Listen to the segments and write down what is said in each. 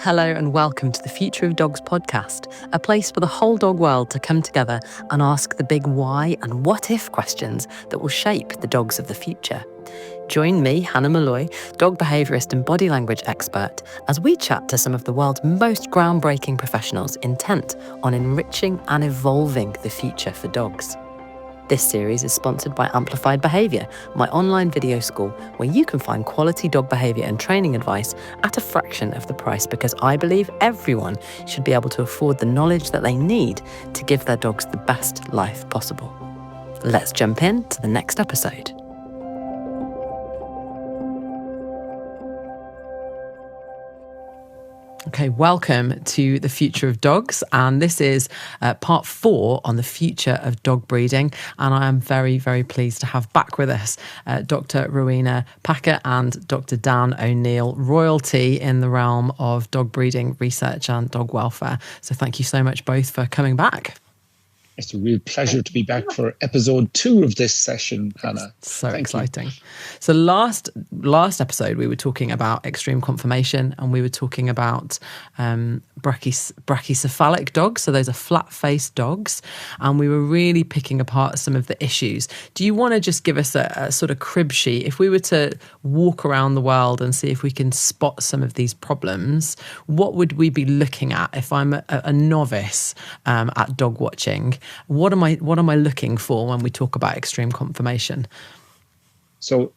Hello and welcome to the Future of Dogs podcast, a place for the whole dog world to come together and ask the big why and what if questions that will shape the dogs of the future. Join me, Hannah Malloy, dog behaviourist and body language expert, as we chat to some of the world's most groundbreaking professionals intent on enriching and evolving the future for dogs. This series is sponsored by Amplified Behaviour, my online video school where you can find quality dog behaviour and training advice at a fraction of the price, because I believe everyone should be able to afford the knowledge that they need to give their dogs the best life possible. Let's jump in to the next episode. Okay, welcome to the Future of Dogs, and this is part 4 on the future of dog breeding, and I am very, very pleased to have back with us Dr. Rowena Packer and Dr. Dan O'Neill, royalty in the realm of dog breeding research and dog welfare. So thank you so much both for coming back. It's a real pleasure to be back for episode 2 of this session, Hannah. So exciting. So last episode, we were talking about extreme conformation, and we were talking about brachycephalic dogs. So those are flat-faced dogs. And we were really picking apart some of the issues. Do you want to just give us a sort of crib sheet? If we were to walk around the world and see if we can spot some of these problems, what would we be looking at if I'm a novice at dog watching? What am I looking for when we talk about extreme conformation? So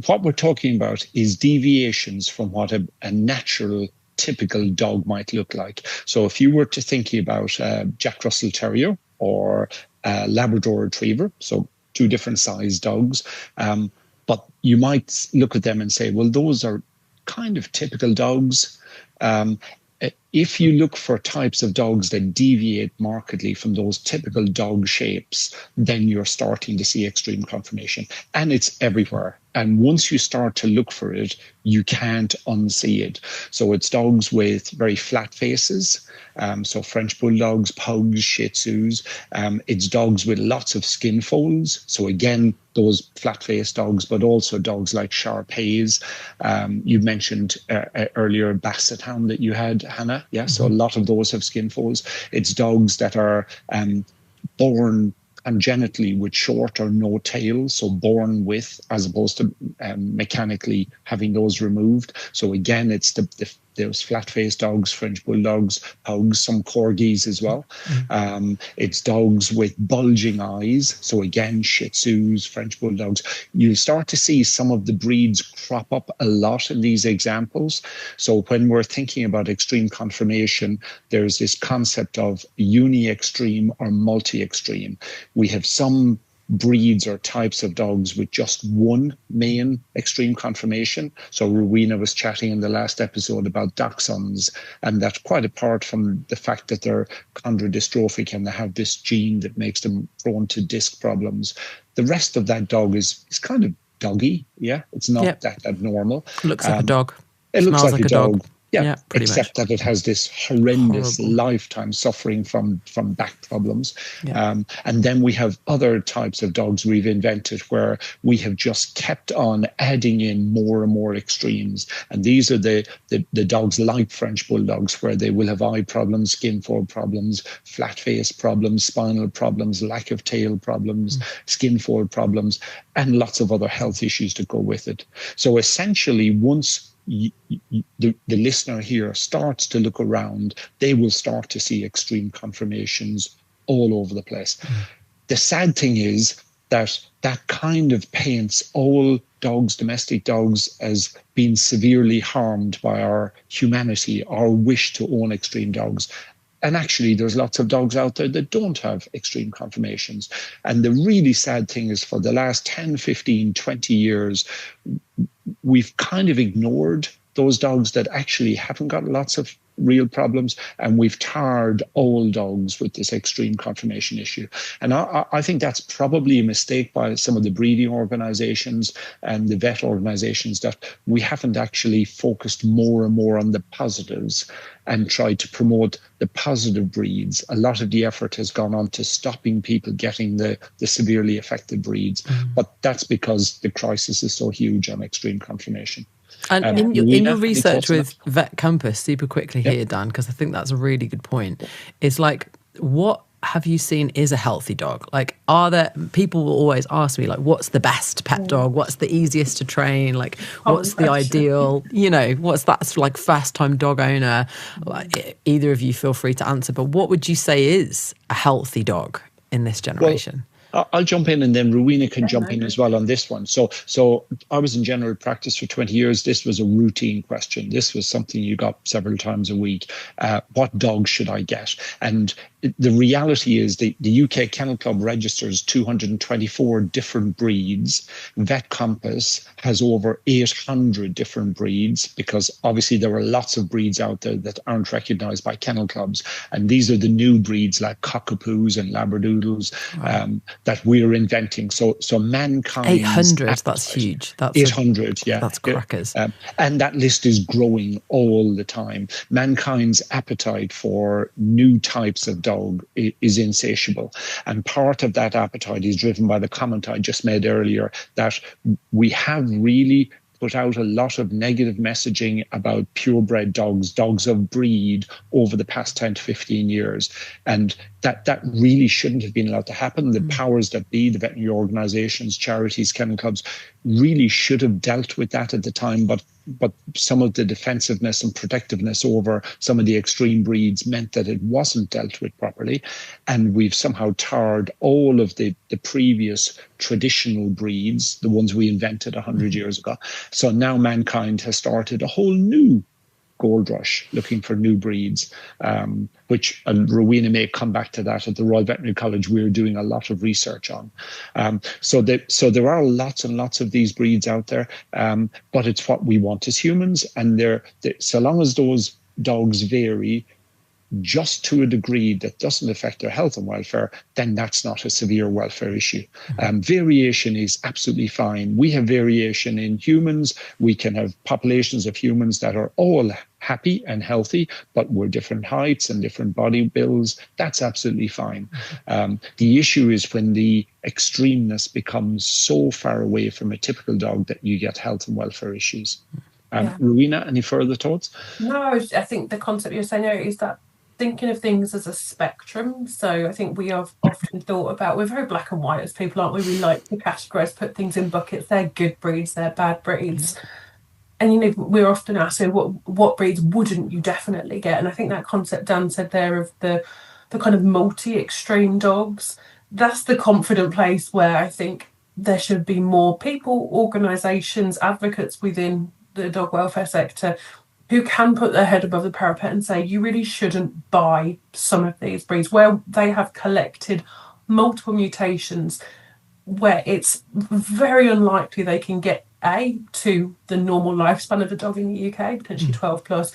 what we're talking about is deviations from what a natural, typical dog might look like. So if you were to think about Jack Russell Terrier or Labrador Retriever, so 2 different size dogs, but you might look at them and say, well, those are kind of typical dogs. If you look for types of dogs that deviate markedly from those typical dog shapes, then you're starting to see extreme conformation. And it's everywhere. And once you start to look for it, you can't unsee it. So it's dogs with very flat faces. So French Bulldogs, Pugs, Shih Tzus. It's dogs with lots of skin folds. So again, those flat-faced dogs, but also dogs like Shar-Peis. You mentioned earlier Basset Hound that you had, Hannah. Yeah, so a lot of those have skin folds. It's dogs that are born congenitally with short or no tails, so born with, as opposed to mechanically having those removed. So again, it's those flat-faced dogs, French Bulldogs, Pugs, some Corgis as well. It's dogs with bulging eyes. So again, Shih Tzus, French Bulldogs. You'll start to see some of the breeds crop up a lot in these examples. So when we're thinking about extreme conformation, there's this concept of uni-extreme or multi-extreme. We have some breeds or types of dogs with just one main extreme conformation. So Rowena was chatting in the last episode about dachshunds, and that's quite apart from the fact that they're chondrodystrophic and they have this gene that makes them prone to disc problems. The rest of that dog is kind of doggy. Yeah, it's not that abnormal. Looks like a dog. It looks like a dog. Yeah, except that it has this horrendous lifetime suffering from back problems. And then we have other types of dogs we've invented where we have just kept on adding in more and more extremes. And these are the dogs like French Bulldogs, where they will have eye problems, skin fold problems, flat face problems, spinal problems, lack of tail problems, skin fold problems, and lots of other health issues to go with it. So essentially, once the listener here starts to look around, they will start to see extreme conformations all over the place. The sad thing is that kind of paints all dogs, domestic dogs, as being severely harmed by our humanity, our wish to own extreme dogs. And actually, there's lots of dogs out there that don't have extreme conformations. And the really sad thing is, for the last 10, 15, 20 years, we've kind of ignored those dogs that actually haven't got lots of real problems, and we've tarred all dogs with this extreme conformation issue. And I think that's probably a mistake by some of the breeding organizations and the vet organizations, that we haven't actually focused more and more on the positives and tried to promote the positive breeds. A lot of the effort has gone on to stopping people getting the severely affected breeds. But that's because the crisis is so huge on extreme conformation. And in Rowena, your any research thoughts on with that? Vet Compass, super quickly Yeah. here, Dan, because I think that's a really good point. It's like, what have you seen is a healthy dog? Like, are there people will always ask me, like, what's the best pet dog? What's the easiest to train? Like, Common what's the question. ideal, what's that like first time dog owner? Like, either of you feel free to answer, but what would you say is a healthy dog in this Well, generation? I'll jump in and then Rowena can jump in no. as well on this one. So I was in general practice for 20 years. This was a routine question. This was something you got several times a week. What dog should I get? And the reality is the UK Kennel Club registers 224 different breeds. Vet Compass has over 800 different breeds, because obviously there are lots of breeds out there that aren't recognized by kennel clubs. And these are the new breeds like cockapoos and labradoodles that we're inventing. So mankind's 800, that's appetite, huge. That's 800, yeah. That's crackers. And that list is growing all the time. Mankind's appetite for new types of dog is insatiable. And part of that appetite is driven by the comment I just made earlier, that we have really put out a lot of negative messaging about purebred dogs of breed over the past 10 to 15 years. And that really shouldn't have been allowed to happen. The powers that be, the veterinary organizations, charities, kennel clubs, really should have dealt with that at the time. But some of the defensiveness and protectiveness over some of the extreme breeds meant that it wasn't dealt with properly. And we've somehow tarred all of the previous traditional breeds, the ones we invented 100 years ago. So now mankind has started a whole new gold rush looking for new breeds, which, and Rowena may come back to that, at the Royal Veterinary College we're doing a lot of research on. So there are lots and lots of these breeds out there, but it's what we want as humans. And so long as those dogs vary just to a degree that doesn't affect their health and welfare, then that's not a severe welfare issue. Variation is absolutely fine. We have variation in humans. We can have populations of humans that are all happy and healthy, but we're different heights and different body builds. That's absolutely fine. The issue is when the extremeness becomes so far away from a typical dog that you get health and welfare issues. Rowena, any further thoughts? No, I think the concept you're saying there is that thinking of things as a spectrum. So I think we have often thought about, we're very black and white as people, aren't we? We like to categorize, put things in buckets. They're good breeds, they're bad breeds. And we're often asked, so what breeds wouldn't you definitely get? And I think that concept Dan said there of the kind of multi-extreme dogs, that's the confident place where I think there should be more people, organisations, advocates within the dog welfare sector who can put their head above the parapet and say, you really shouldn't buy some of these breeds where they have collected multiple mutations, where it's very unlikely they can get to the normal lifespan of a dog in the UK, potentially 12 plus,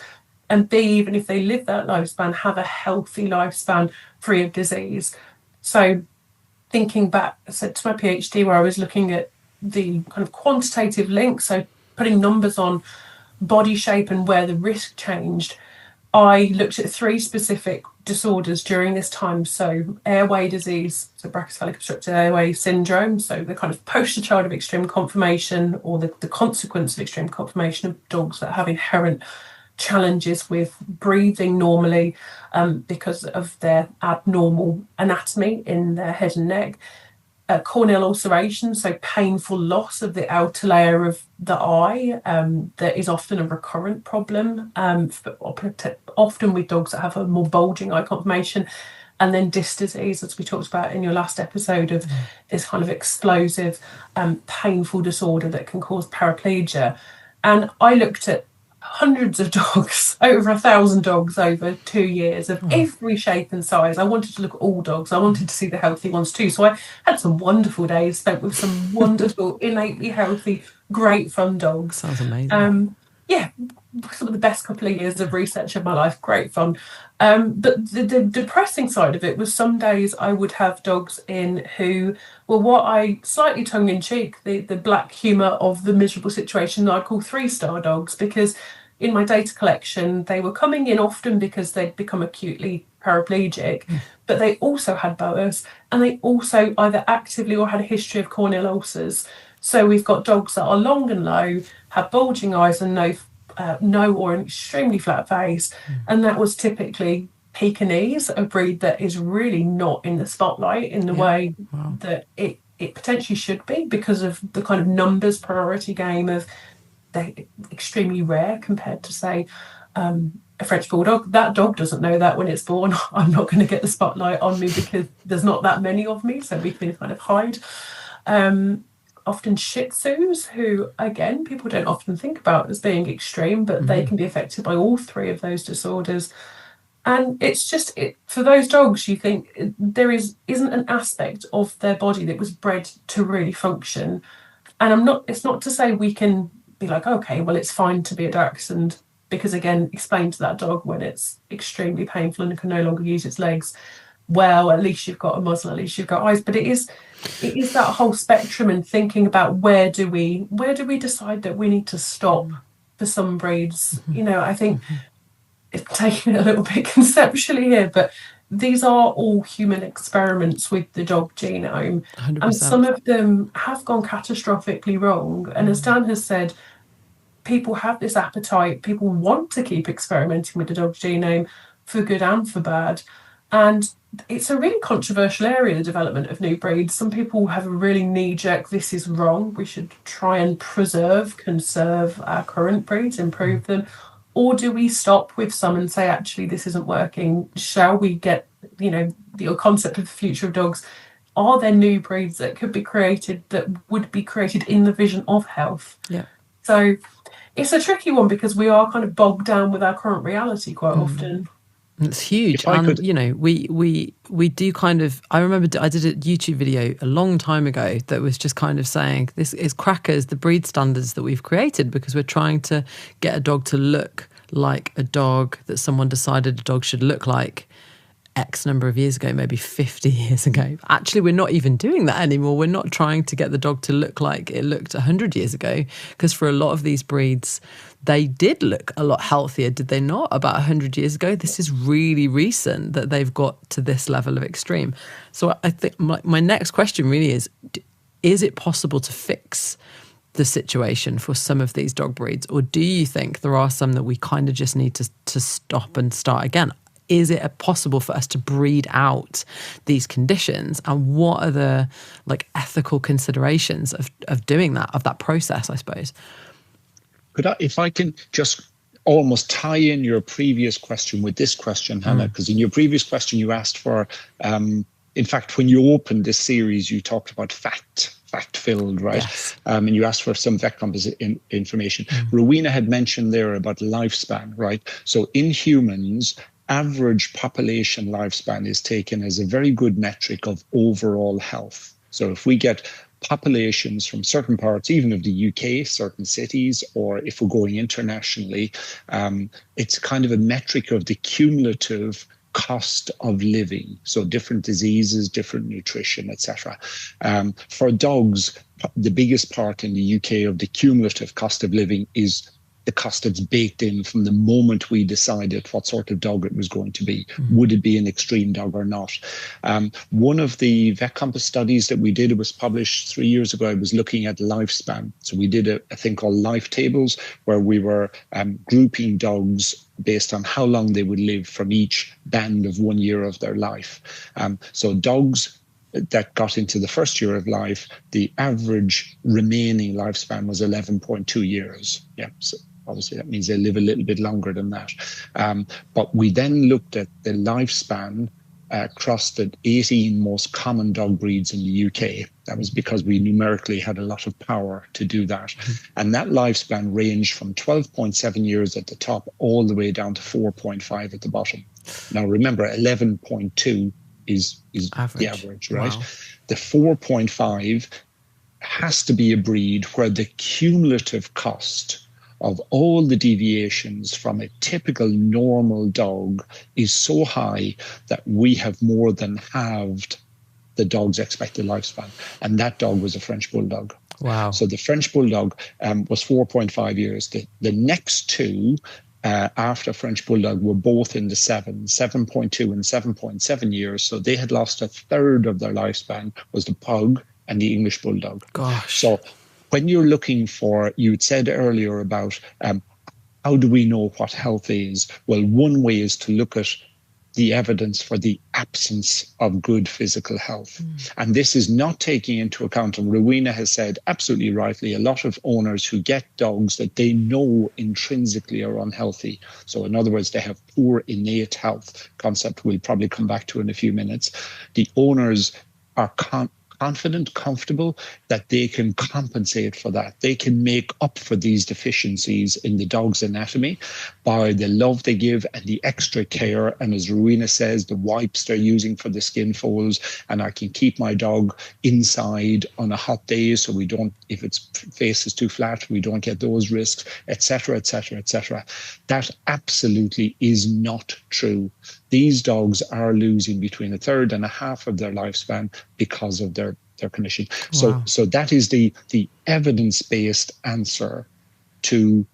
and B, even if they live that lifespan, have a healthy lifespan free of disease. So thinking back to my PhD, where I was looking at the kind of quantitative links, so putting numbers on body shape and where the risk changed, I looked at 3 specific disorders during this time. So airway disease, so brachycephalic obstructive airway syndrome, so the kind of poster child of extreme conformation, or the consequence of extreme conformation of dogs that have inherent challenges with breathing normally because of their abnormal anatomy in their head and neck. Corneal ulceration, so painful loss of the outer layer of the eye, that is often a recurrent problem, often with dogs that have a more bulging eye conformation. And then disc disease, as we talked about in your last episode, of this kind of explosive, painful disorder that can cause paraplegia. And I looked at hundreds of dogs, over 1,000 dogs over 2 years of every shape and size. I wanted to look at all dogs. I wanted to see the healthy ones too. So I had some wonderful days spent with some wonderful, innately healthy, great fun dogs. Sounds amazing. Yeah, some of the best couple of years of research of my life, great fun. But the depressing side of it was some days I would have dogs in who were what I, slightly tongue-in-cheek, the black humour of the miserable situation that I call 3-star dogs, because in my data collection they were coming in often because they'd become acutely paraplegic, but they also had boas, and they also either actively or had a history of corneal ulcers. So we've got dogs that are long and low, have bulging eyes and no or an extremely flat face. And that was typically Pekingese, a breed that is really not in the spotlight in the way that it potentially should be, because of the kind of numbers priority game of they're extremely rare compared to, say, a French bulldog. That dog doesn't know that when it's born. I'm not going to get the spotlight on me because there's not that many of me, so we can kind of hide. Often Shih Tzus, who again people don't often think about as being extreme, but they can be affected by all three of those disorders. And it's just for those dogs, you think there isn't an aspect of their body that was bred to really function. And it's not to say we can be like, okay, well, it's fine to be a Dachshund, because again, explain to that dog when it's extremely painful and can no longer use its legs, well, at least you've got a muzzle, at least you've got eyes. But it is that whole spectrum, and thinking about where do we decide that we need to stop for some breeds. I think it's taking it a little bit conceptually here, but these are all human experiments with the dog genome. 100%. And some of them have gone catastrophically wrong. And as Dan has said, people have this appetite, people want to keep experimenting with the dog genome for good and for bad. And it's a really controversial area, the development of new breeds. Some people have a really knee-jerk, this is wrong, we should try and conserve our current breeds, improve them. Or do we stop with some and say, actually, this isn't working? Shall we get, the concept of the future of dogs? Are there new breeds that could be created that would be created in the vision of health? Yeah. So it's a tricky one, because we are kind of bogged down with our current reality quite often. It's huge. And, we do kind of, I remember I did a YouTube video a long time ago that was just kind of saying, this is crackers, the breed standards that we've created, because we're trying to get a dog to look like a dog that someone decided a dog should look like X number of years ago, maybe 50 years ago. Actually, we're not even doing that anymore. We're not trying to get the dog to look like it looked 100 years ago, because for a lot of these breeds, they did look a lot healthier, did they not, about 100 years ago? This is really recent that they've got to this level of extreme. So I think my next question really is it possible to fix the situation for some of these dog breeds? Or do you think there are some that we kind of just need to stop and start again? Is it possible for us to breed out these conditions? And what are the ethical considerations of doing that, of that process, I suppose? If I can just almost tie in your previous question with this question, Hannah, because in your previous question you asked for, in fact, when you opened this series, you talked about fact-filled, right? Yes. And you asked for some vet composite information. Rowena had mentioned there about lifespan, right? So in humans, average population lifespan is taken as a very good metric of overall health. So if we get populations from certain parts, even of the UK, certain cities, or if we're going internationally, it's kind of a metric of the cumulative cost of living. So different diseases, different nutrition, etc. For dogs, the biggest part in the UK of the cumulative cost of living is the cost that's baked in from the moment we decided what sort of dog it was going to be. Would it be an extreme dog or not? One of the vet compass studies that we did, it was published 3 years ago, I was looking at lifespan. So we did a thing called life tables, where we were grouping dogs based on how long they would live from each band of 1 year of their life. So dogs that got into the first year of life, the average remaining lifespan was 11.2 years. Yeah, so obviously that means they live a little bit longer than that. But we then looked at the lifespan across the 18 most common dog breeds in the UK. That was because we numerically had a lot of power to do that. And that lifespan ranged from 12.7 years at the top all the way down to 4.5 at the bottom. Now remember, 11.2 is the average, right? Wow. The 4.5 has to be a breed where the cumulative cost of all the deviations from a typical normal dog is so high that we have more than halved the dog's expected lifespan. And that dog was a French Bulldog. Wow. So the French Bulldog was 4.5 years. The next two after French Bulldog were both in the 7.2 and 7.7 years. So they had lost a third of their lifespan, was the Pug and the English Bulldog. Gosh. So when you're looking for, you said earlier about how do we know what health is? Well, one way is to look at the evidence for the absence of good physical health. And this is not taking into account, and Rowena has said absolutely rightly, a lot of owners who get dogs that they know intrinsically are unhealthy. So in other words, they have poor innate health, concept we'll probably come back to in a few minutes. The owners are confident, comfortable that they can compensate for that. They can make up for these deficiencies in the dog's anatomy by the love they give and the extra care. And as Rowena says, the wipes they're using for the skin folds, and I can keep my dog inside on a hot day so we don't, if its face is too flat, we don't get those risks, etc., etc., etc. That absolutely is not true. These dogs are losing between a third and a half of their lifespan because of their condition. Wow. So that is the evidence-based answer to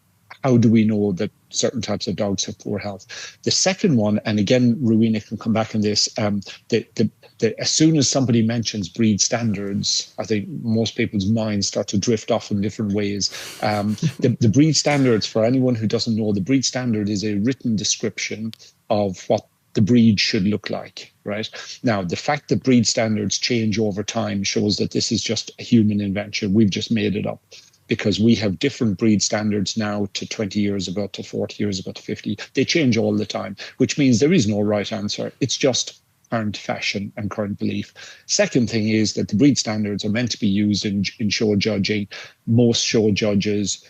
how do we know that certain types of dogs have poor health. The second one, and again, Rowena can come back on this, as soon as somebody mentions breed standards, I think most people's minds start to drift off in different ways. The breed standards, for anyone who doesn't know, the breed standard is a written description of what the breed should look like, right? Now, the fact that breed standards change over time shows that this is just a human invention. We've just made it up because we have different breed standards now to 20 years ago, to 40 years ago, to 50. They change all the time, which means there is no right answer. It's just current fashion and current belief. Second thing is that the breed standards are meant to be used in show judging. Most show judges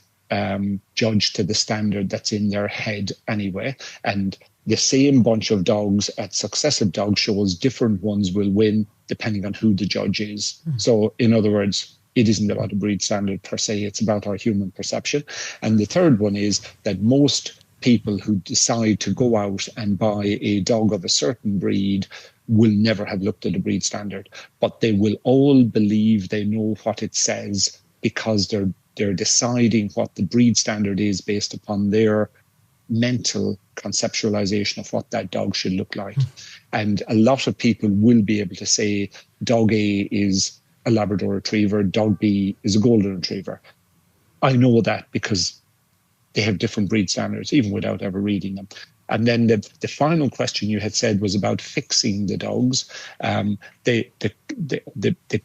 judge to the standard that's in their head anyway. And the same bunch of dogs at successive dog shows, different ones will win depending on who the judge is. So in other words, it isn't about a breed standard per se, it's about our human perception. And the third one is that most people who decide to go out and buy a dog of a certain breed will never have looked at a breed standard, but they will all believe they know what it says because they're deciding what the breed standard is based upon their mental conceptualization of what that dog should look like. And a lot of people will be able to say dog A is a Labrador Retriever, dog B is a Golden Retriever. I know that because they have different breed standards, even without ever reading them. And then the final question you had said was about fixing the dogs. The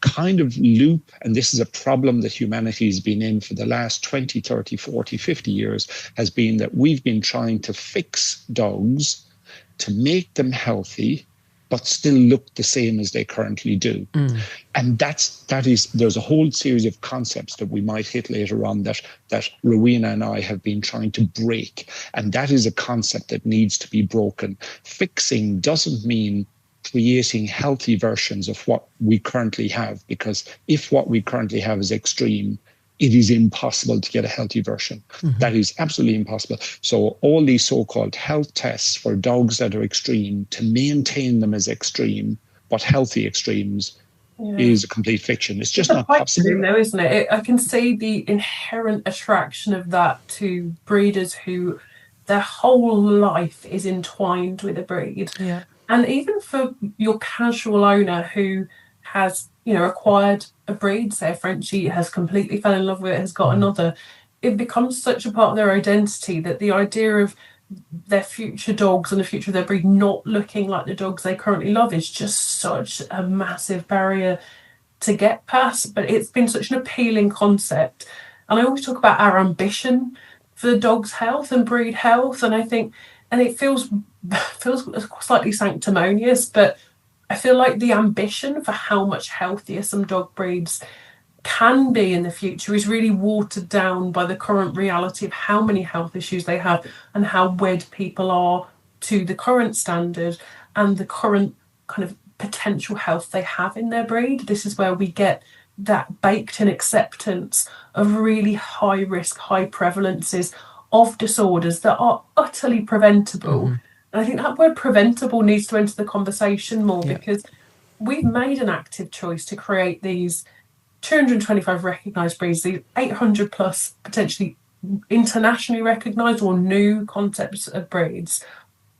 kind of loop, and this is a problem that humanity has been in for the last 20, 30, 40, 50 years, has been that we've been trying to fix dogs to make them healthy, but still look the same as they currently do. And there's a whole series of concepts that we might hit later on that Rowena and I have been trying to break. And that is a concept that needs to be broken. Fixing doesn't mean creating healthy versions of what we currently have, because if what we currently have is extreme, it is impossible to get a healthy version. That is absolutely impossible. So all these so-called health tests for dogs that are extreme, to maintain them as extreme, but healthy extremes, is a complete fiction. It's just not possible. Though, isn't it? I can see the inherent attraction of that to breeders who their whole life is entwined with a breed. And even for your casual owner who has, acquired a breed, say a Frenchie, has completely fell in love with it, has got another, it becomes such a part of their identity that the idea of their future dogs and the future of their breed not looking like the dogs they currently love is just such a massive barrier to get past. But it's been such an appealing concept. And I always talk about our ambition for the dog's health and breed health. And I think, and it feels slightly sanctimonious, but I feel like the ambition for how much healthier some dog breeds can be in the future is really watered down by the current reality of how many health issues they have and how wed people are to the current standard and the current kind of potential health they have in their breed. This is where we get that baked-in acceptance of really high risk, high prevalences of disorders that are utterly preventable. And I think that word preventable needs to enter the conversation more because we've made an active choice to create these 225 recognised breeds, these 800 plus potentially internationally recognised or new concepts of breeds.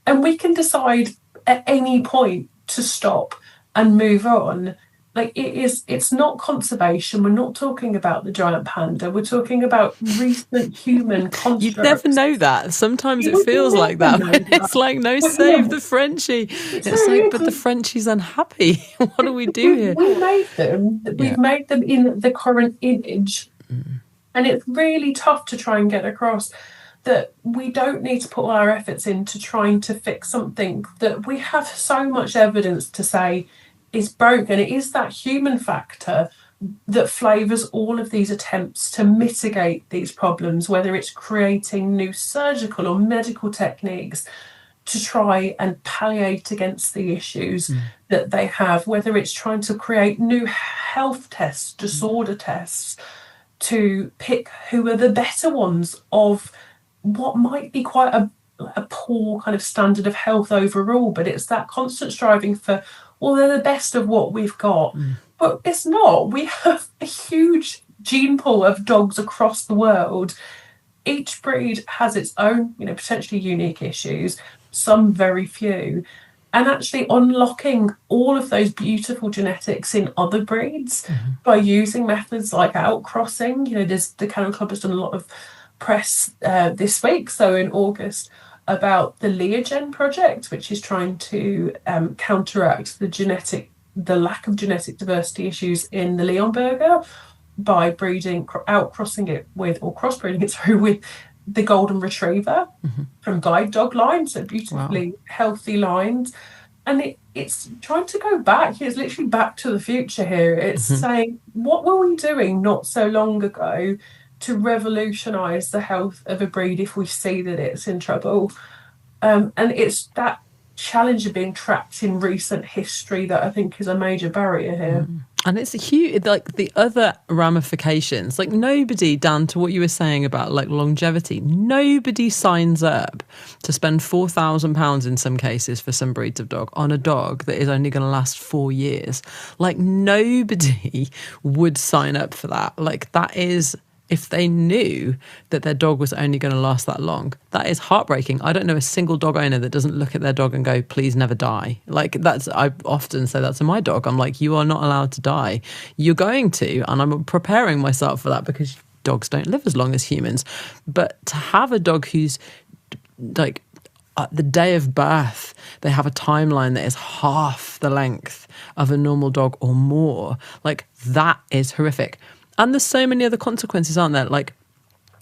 And we can decide at any point to stop and move on. Like it's not conservation. We're not talking about the giant panda. We're talking about recent human constructs. You'd never know that. Sometimes You it would feels like never that. know But it's that. like, no, But save yeah, the Frenchie. it's It's very like, but the Frenchie's unhappy. What do we do here? we made them. We've made them in the current image, and it's really tough to try and get across that we don't need to put all our efforts into trying to fix something that we have so much evidence to say is broken. It is that human factor that flavours all of these attempts to mitigate these problems, whether it's creating new surgical or medical techniques to try and palliate against the issues that they have, whether it's trying to create new health tests, disorder tests, to pick who are the better ones of what might be quite a poor kind of standard of health overall, but it's that constant striving for, well, they're the best of what we've got. But it's not. We have a huge gene pool of dogs across the world. Each breed has its own, potentially unique issues, some very few. And actually unlocking all of those beautiful genetics in other breeds by using methods like outcrossing. The Kennel Club has done a lot of press this week, so in August, about the Leogen project, which is trying to counteract the lack of genetic diversity issues in the Leonberger by outcrossing it with, or crossbreeding it through with, the golden retriever from guide dog line, so beautifully healthy lines. And it's trying to go back. It's literally back to the future here. It's saying, what were we doing not so long ago to revolutionise the health of a breed if we see that it's in trouble? And it's that challenge of being trapped in recent history that I think is a major barrier here. And it's a huge, like the other ramifications, like nobody, Dan, to what you were saying about like longevity, nobody signs up to spend £4,000 in some cases for some breeds of dog on a dog that is only going to last 4 years. Like nobody would sign up for that. Like that is, if they knew that their dog was only going to last that long, that is heartbreaking. I don't know a single dog owner that doesn't look at their dog and go, please never die. Like I often say that to my dog. I'm like, you are not allowed to die. You're going to, and I'm preparing myself for that because dogs don't live as long as humans. But to have a dog who's like, at the day of birth, they have a timeline that is half the length of a normal dog or more, like that is horrific. And there's so many other consequences, aren't there? Like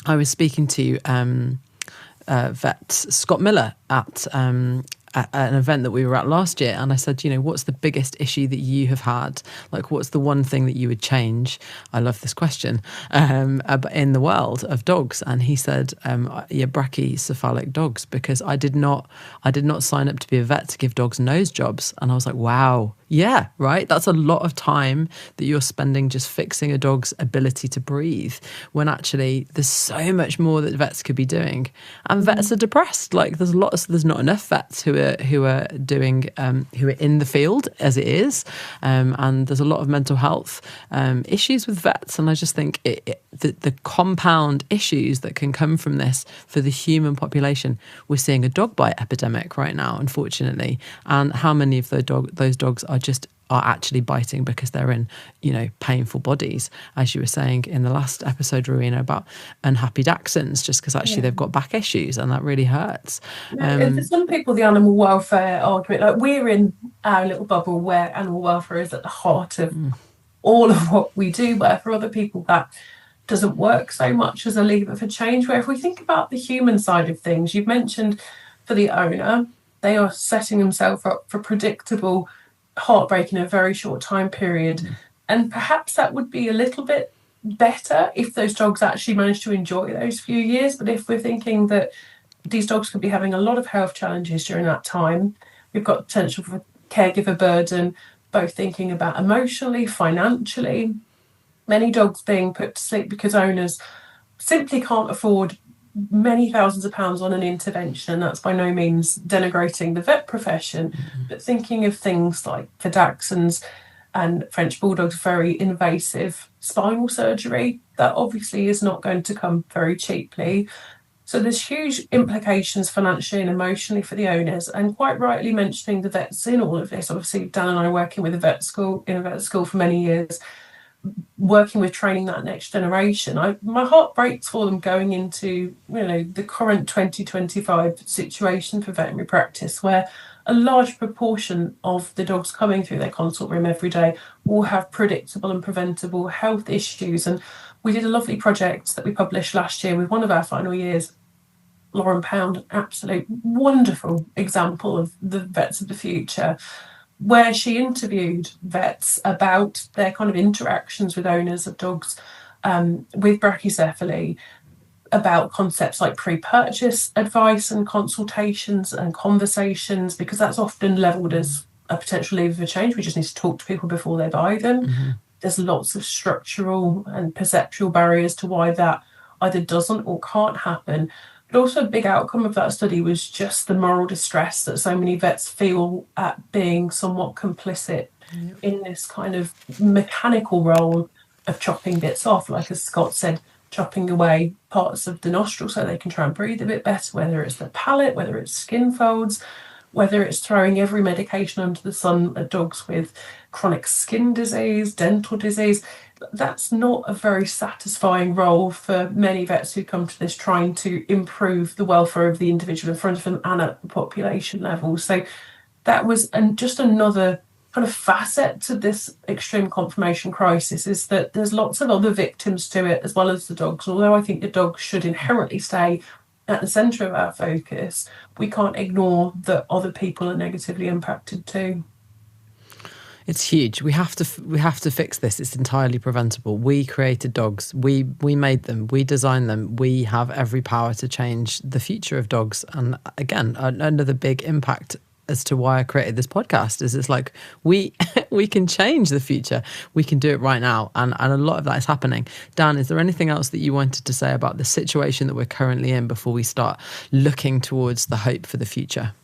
I was speaking to vet Scott Miller at an event that we were at last year, and I said, what's the biggest issue that you have had? Like, what's the one thing that you would change? I love this question, in the world of dogs. And he said, brachycephalic dogs, because I did not sign up to be a vet to give dogs nose jobs. And I was like, wow. Yeah, right. That's a lot of time that you're spending just fixing a dog's ability to breathe, when actually there's so much more that vets could be doing. And vets are depressed. Like there's not enough vets who are doing who are in the field as it is, and there's a lot of mental health issues with vets. And I just think the compound issues that can come from this for the human population. We're seeing a dog bite epidemic right now, unfortunately, and how many of those dogs are actually biting because they're in, painful bodies, as you were saying in the last episode, Rowena, about unhappy dachshunds, just because actually they've got back issues, and that really hurts. And for some people, the animal welfare argument, like we're in our little bubble where animal welfare is at the heart of all of what we do, where for other people that doesn't work so much as a lever for change. Where if we think about the human side of things, you've mentioned for the owner, they are setting themselves up for predictable heartbreak in a very short time period. And perhaps that would be a little bit better if those dogs actually managed to enjoy those few years. But if we're thinking that these dogs could be having a lot of health challenges during that time, we've got potential for caregiver burden, both thinking about emotionally, financially, many dogs being put to sleep because owners simply can't afford many thousands of pounds on an intervention. That's by no means denigrating the vet profession, but thinking of things like for dachshunds and French bulldogs, very invasive spinal surgery that obviously is not going to come very cheaply. So there's huge implications financially and emotionally for the owners, and quite rightly mentioning the vets in all of this. Obviously, Dan and I are working with a vet school for many years, working with training that next generation. My heart breaks for them going into the current 2025 situation for veterinary practice, where a large proportion of the dogs coming through their consult room every day will have predictable and preventable health issues. And we did a lovely project that we published last year with one of our final years, Lauren Pound, an absolute wonderful example of the vets of the future, where she interviewed vets about their kind of interactions with owners of dogs with brachycephaly, about concepts like pre-purchase advice and consultations and conversations, because that's often levelled as a potential lever for change. We just need to talk to people before they buy them. Mm-hmm. There's lots of structural and perceptual barriers to why that either doesn't or can't happen. But also a big outcome of that study was just the moral distress that so many vets feel at being somewhat complicit in this kind of mechanical role of chopping bits off, like as Scott said, chopping away parts of the nostril so they can try and breathe a bit better, whether it's the palate, whether it's skin folds, whether it's throwing every medication under the sun at dogs with chronic skin disease, dental disease. That's not a very satisfying role for many vets who come to this trying to improve the welfare of the individual in front of them and at the population level. So that was just another kind of facet to this extreme conformation crisis, is that there's lots of other victims to it as well as the dogs. Although I think the dogs should inherently stay at the centre of our focus, we can't ignore that other people are negatively impacted too. It's huge. We have to fix this. It's entirely preventable. We created dogs. We made them. We designed them. We have every power to change the future of dogs. And again, another big impact as to why I created this podcast is it's like we can change the future. We can do it right now. And a lot of that is happening. Dan, is there anything else that you wanted to say about the situation that we're currently in before we start looking towards the hope for the future?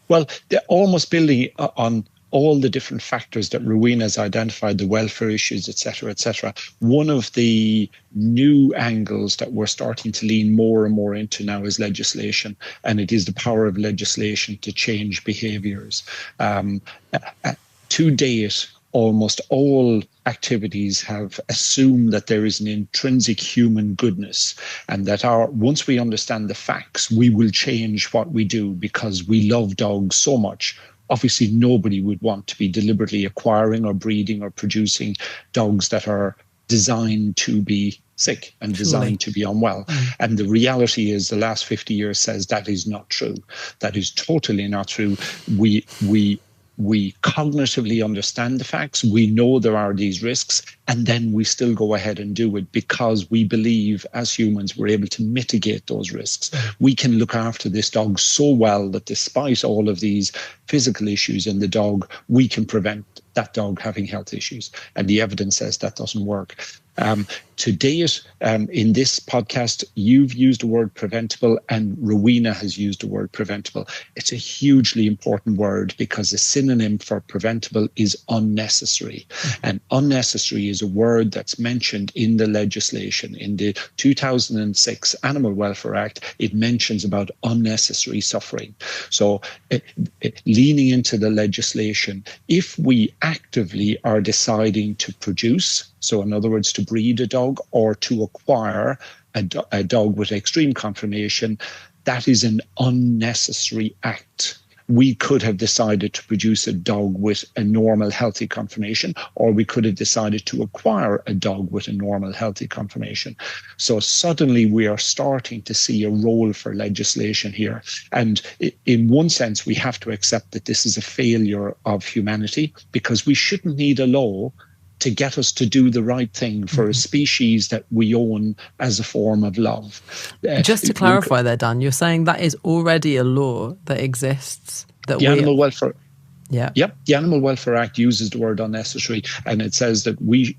Well, they're almost building on all the different factors that Rowena has identified, the welfare issues, et cetera, one of the new angles that we're starting to lean more and more into now is legislation, and it is the power of legislation to change behaviours. To date, almost all activities have assumed that there is an intrinsic human goodness, and that once we understand the facts, we will change what we do because we love dogs so much. Obviously, nobody would want to be deliberately acquiring or breeding or producing dogs that are designed to be sick and designed to be unwell. And the reality is the last 50 years says that is not true. That is totally not true. We cognitively understand the facts. We know there are these risks, and then we still go ahead and do it because we believe as humans we're able to mitigate those risks. We can look after this dog so well that despite all of these physical issues in the dog, we can prevent that dog having health issues. And the evidence says that doesn't work. To date, in this podcast, you've used the word preventable and Rowena has used the word preventable. It's a hugely important word because a synonym for preventable is unnecessary. And unnecessary is a word that's mentioned in the legislation. In the 2006 Animal Welfare Act, it mentions about unnecessary suffering. So leaning into the legislation, if we actively are deciding to produce, so in other words, to breed a dog or to acquire a dog with extreme conformation, that is an unnecessary act. We could have decided to produce a dog with a normal, healthy conformation, or we could have decided to acquire a dog with a normal, healthy conformation. So suddenly we are starting to see a role for legislation here. And in one sense, we have to accept that this is a failure of humanity because we shouldn't need a law to get us to do the right thing for a species that we own as a form of love. Just to clarify there, Dan, you're saying that is already a law that exists? That the Animal Welfare... Yeah. Yep. The Animal Welfare Act uses the word unnecessary, and it says that we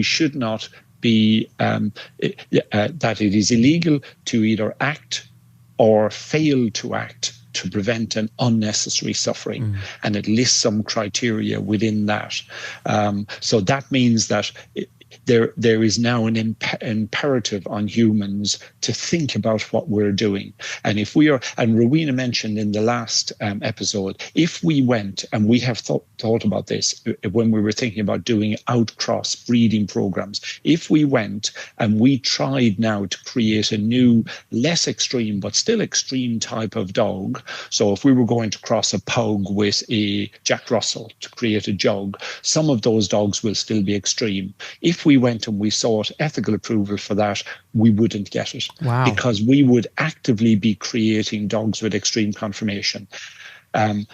should not be... that it is illegal to either act or fail to act to prevent an unnecessary suffering. And it lists some criteria within that. So that means that there is now an imperative on humans to think about what we're doing. And if we are, and Rowena mentioned in the last episode, if we went, and we have thought about this when we were thinking about doing out-cross breeding programs, if we went and we tried now to create a new, less extreme, but still extreme type of dog. So if we were going to cross a pug with a Jack Russell to create a jug, some of those dogs will still be extreme. If we went and we sought ethical approval for that, we wouldn't get it. Wow. Because we would actively be creating dogs with extreme conformation. And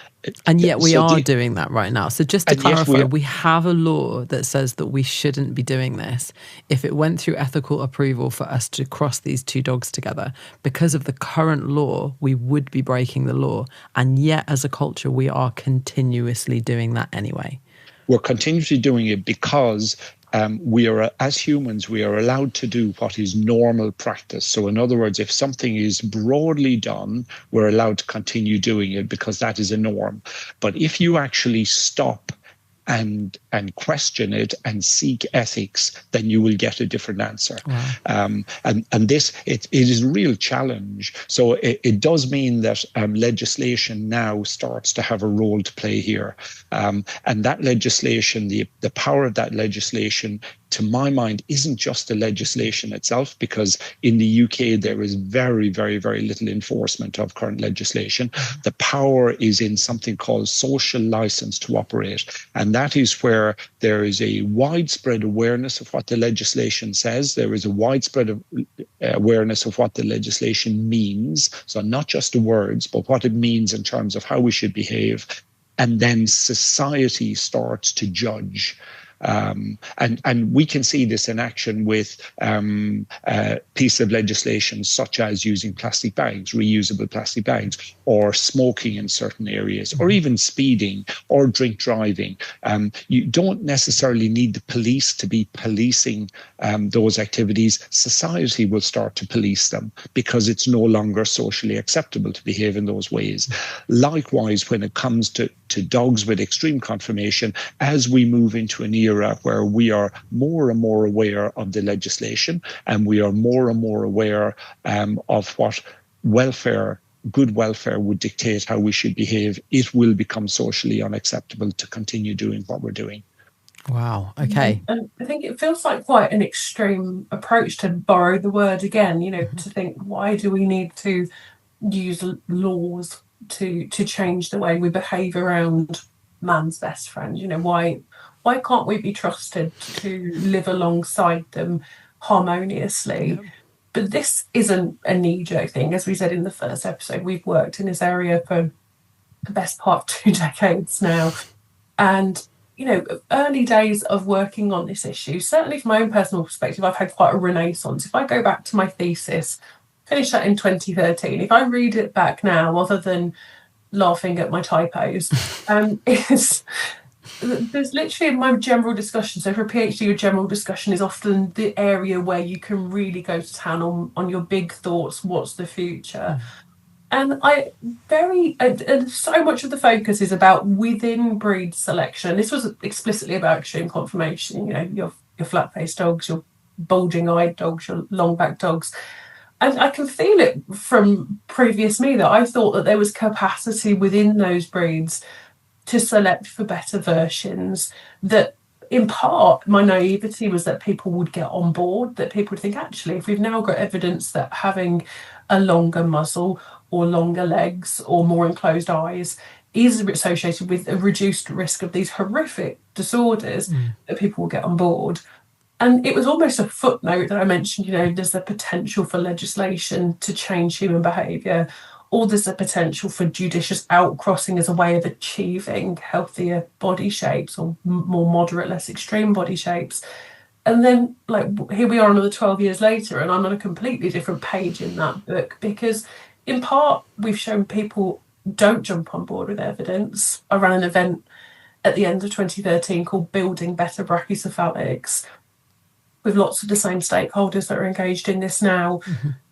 yet we are doing that right now. So just to clarify, we have a law that says that we shouldn't be doing this. If it went through ethical approval for us to cross these two dogs together, because of the current law, we would be breaking the law. And yet as a culture, we are continuously doing that anyway. We're continuously doing it because we are, as humans, we are allowed to do what is normal practice. So in other words, if something is broadly done, we're allowed to continue doing it because that is a norm. But if you actually stop and question it and seek ethics, then you will get a different answer. Wow. And this, it is a real challenge. So it does mean that legislation now starts to have a role to play here. And that legislation, the power of that legislation, to my mind, isn't just the legislation itself, because in the UK, there is very, very, very little enforcement of current legislation. The power is in something called social license to operate. And that is where there is a widespread awareness of what the legislation says. There is a widespread awareness of what the legislation means. So not just the words, but what it means in terms of how we should behave. And then society starts to judge. And we can see this in action with a piece of legislation such as using plastic bags, reusable plastic bags, or smoking in certain areas, or even speeding or drink driving. You don't necessarily need the police to be policing those activities. Society will start to police them because it's no longer socially acceptable to behave in those ways. Likewise, when it comes to dogs with extreme conformation, as we move into an era where we are more and more aware of the legislation, and we are more and more aware of what good welfare would dictate how we should behave, it will become socially unacceptable to continue doing what we're doing. Wow. Okay. And I think it feels like quite an extreme approach, to borrow the word again, to think, why do we need to use laws to change the way we behave around man's best friend? Why can't we be trusted to live alongside them harmoniously? Yeah. But this isn't a knee-jerk thing. As we said in the first episode, we've worked in this area for the best part of 2 decades now. And, early days of working on this issue, certainly from my own personal perspective, I've had quite a renaissance. If I go back to my thesis, finished that in 2013, if I read it back now, other than laughing at my typos, there's literally my general discussion. So for a PhD, your general discussion is often the area where you can really go to town on your big thoughts. What's the future? And so much of the focus is about within breed selection. This was explicitly about extreme conformation. Your flat-faced dogs, your bulging-eyed dogs, your long-backed dogs. And I can feel it from previous me that I thought that there was capacity within those breeds to select for better versions, that in part my naivety was that people would get on board, that people would think, actually, if we've now got evidence that having a longer muzzle or longer legs or more enclosed eyes is associated with a reduced risk of these horrific disorders, that people will get on board. And it was almost a footnote that I mentioned, there's the potential for legislation to change human behaviour, or there's a potential for judicious outcrossing as a way of achieving healthier body shapes, or more moderate, less extreme body shapes. And then, here we are another 12 years later, and I'm on a completely different page in that book, because in part, we've shown people don't jump on board with evidence. I ran an event at the end of 2013 called Building Better Brachycephalics, with lots of the same stakeholders that are engaged in this now,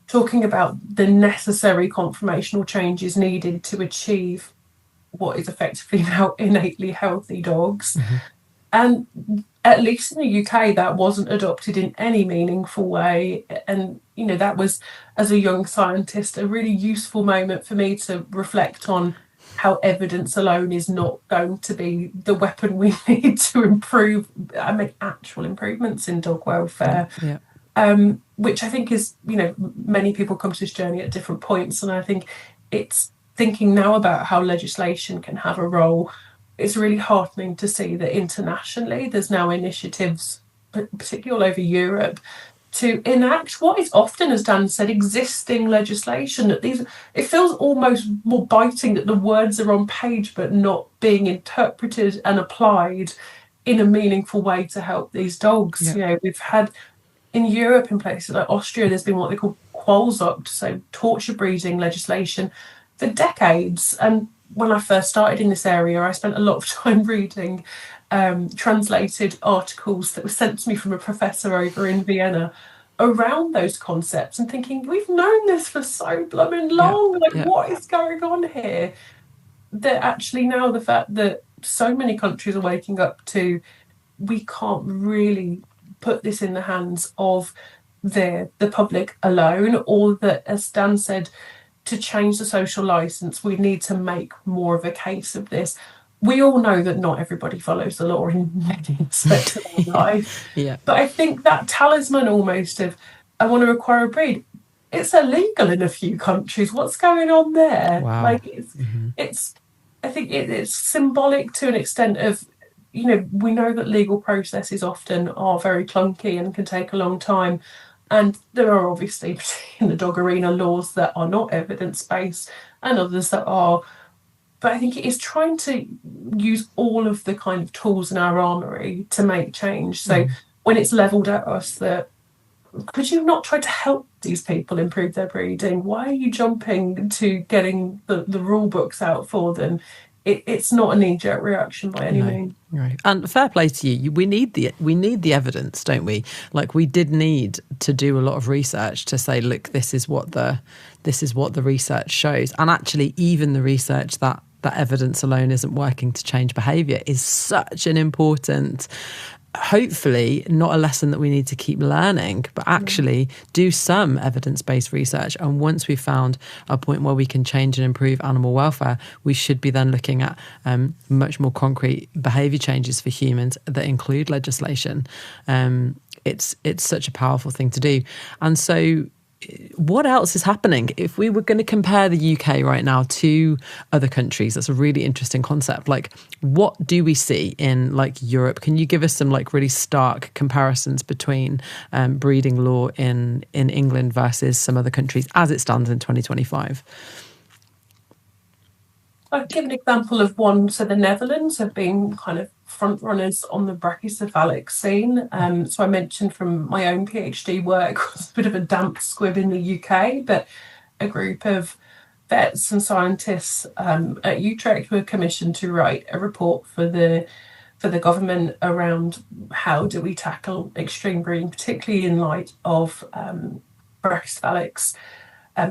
talking about the necessary conformational changes needed to achieve what is effectively now innately healthy dogs. And at least in the UK, that wasn't adopted in any meaningful way. And, that was, as a young scientist, a really useful moment for me to reflect on how evidence alone is not going to be the weapon we need to improve and make actual improvements in dog welfare. Yeah. Which I think is, many people come to this journey at different points. And I think it's thinking now about how legislation can have a role. It's really heartening to see that internationally there's now initiatives, particularly all over Europe, to enact what is often, as Dan said, existing legislation. That it feels almost more biting that the words are on page but not being interpreted and applied in a meaningful way to help these dogs. Yeah. We've had in Europe, in places like Austria, there's been what they call Qualzucht, so torture breeding legislation, for decades. And when I first started in this area, I spent a lot of time reading translated articles that were sent to me from a professor over in Vienna around those concepts, and thinking, we've known this for so blooming long. What is going on here? That actually now the fact that so many countries are waking up to, we can't really put this in the hands of the public alone, or that, as Dan said, to change the social license, we need to make more of a case of this. We all know that not everybody follows the law in many aspects of their life. Yeah. But I think that talisman almost of, I want to acquire a breed, it's illegal in a few countries. What's going on there? Wow. It's I think it's symbolic to an extent of, we know that legal processes often are very clunky and can take a long time. And there are obviously, in the dog arena, laws that are not evidence-based and others that are. But I think it is trying to use all of the kind of tools in our armoury to make change. So when it's levelled at us that, could you not try to help these people improve their breeding? Why are you jumping to getting the rule books out for them? It's not a knee-jerk reaction by any means. Right. And fair play to you. We need the evidence, don't we? Like, we did need to do a lot of research to say, look, this is what the research shows. And actually, even the research that evidence alone isn't working to change behaviour is such an important, hopefully not a lesson that we need to keep learning, but actually do some evidence-based research. And once we've found a point where we can change and improve animal welfare, we should be then looking at much more concrete behaviour changes for humans that include legislation. It's such a powerful thing to do. And so what else is happening? If we were going to compare the UK right now to other countries, that's a really interesting concept. Like, what do we see in like Europe? Can you give us some like really stark comparisons between breeding law in England versus some other countries as it stands in 2025? I'll give an example of one. So the Netherlands have been kind of front runners on the brachycephalic scene. So I mentioned from my own PhD work, was a bit of a damp squib in the UK, but a group of vets and scientists at Utrecht were commissioned to write a report for the government around how do we tackle extreme breeding, particularly in light of brachycephalics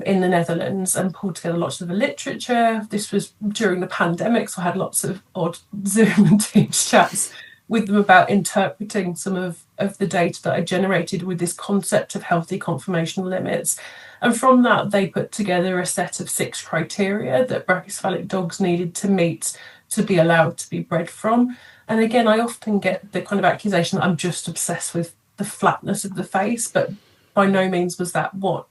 in the Netherlands, and pulled together lots of the literature. This was during the pandemic, so I had lots of odd Zoom and Teams chats with them about interpreting some of the data that I generated with this concept of healthy conformational limits. And from that, they put together a set of 6 criteria that brachycephalic dogs needed to meet to be allowed to be bred from. And again, I often get the kind of accusation that I'm just obsessed with the flatness of the face, but by no means was that what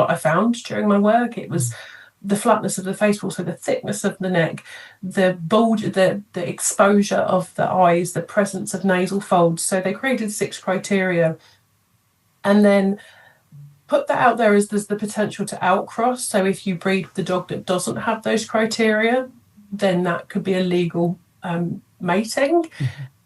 I found during my work. It was the flatness of the face, but also the thickness of the neck, the bulge, the exposure of the eyes, the presence of nasal folds. So they created 6 criteria and then put that out there as there's the potential to outcross. So if you breed with a dog that doesn't have those criteria, then that could be illegal mating.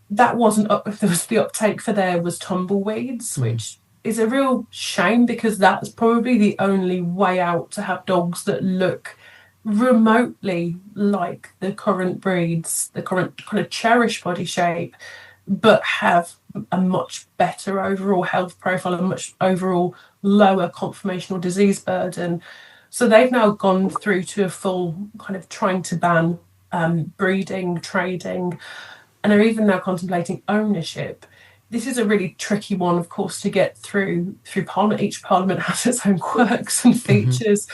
That wasn't up. There was the uptake for there was tumbleweeds, which is a real shame, because that's probably the only way out to have dogs that look remotely like the current breeds, the current kind of cherished body shape, but have a much better overall health profile, a much overall lower conformational disease burden. So they've now gone through to a full kind of trying to ban breeding, trading, and are even now contemplating ownership. This is a really tricky one, of course, to get through Parliament. Each Parliament has its own quirks and features,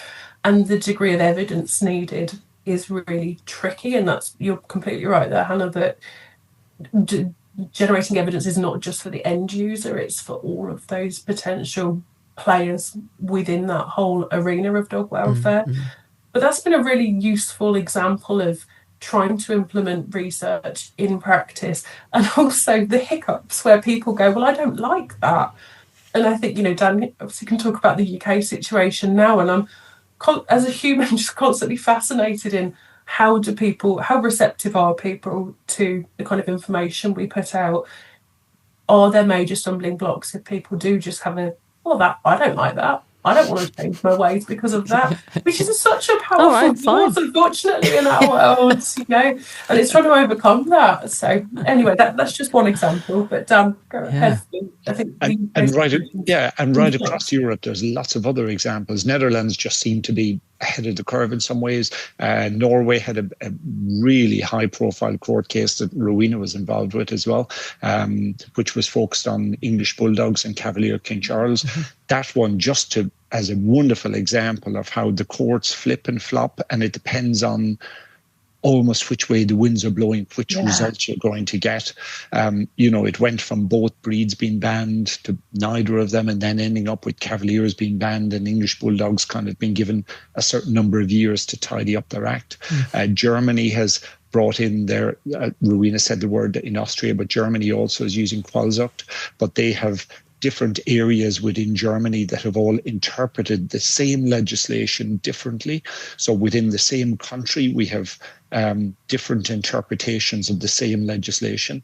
and the degree of evidence needed is really tricky. And you're completely right there, Hannah, that generating evidence is not just for the end user, it's for all of those potential players within that whole arena of dog welfare. But that's been a really useful example of trying to implement research in practice, and also the hiccups where people go, well, I don't like that. And I think, Dan obviously can talk about the UK situation now, and I'm, as a human, just constantly fascinated in how receptive are people to the kind of information we put out? Are there major stumbling blocks if people do just have I don't like that. I don't want to change my ways because of that, which is such a powerful force, unfortunately, in our world, and it's trying to overcome that. So anyway, that's just one example, but go ahead. I think right across Europe, there's lots of other examples. Netherlands just seemed to be ahead of the curve in some ways. Norway had a really high-profile court case that Rowena was involved with as well, which was focused on English Bulldogs and Cavalier King Charles. That one, as a wonderful example of how the courts flip and flop, and it depends on almost which way the winds are blowing, which results you're going to get. It went from both breeds being banned to neither of them, and then ending up with Cavaliers being banned and English Bulldogs kind of being given a certain number of years to tidy up their act. Germany has brought in their, Rowena said the word in Austria, but Germany also is using Qualzucht, but they have different areas within Germany that have all interpreted the same legislation differently. So within the same country, we have different interpretations of the same legislation.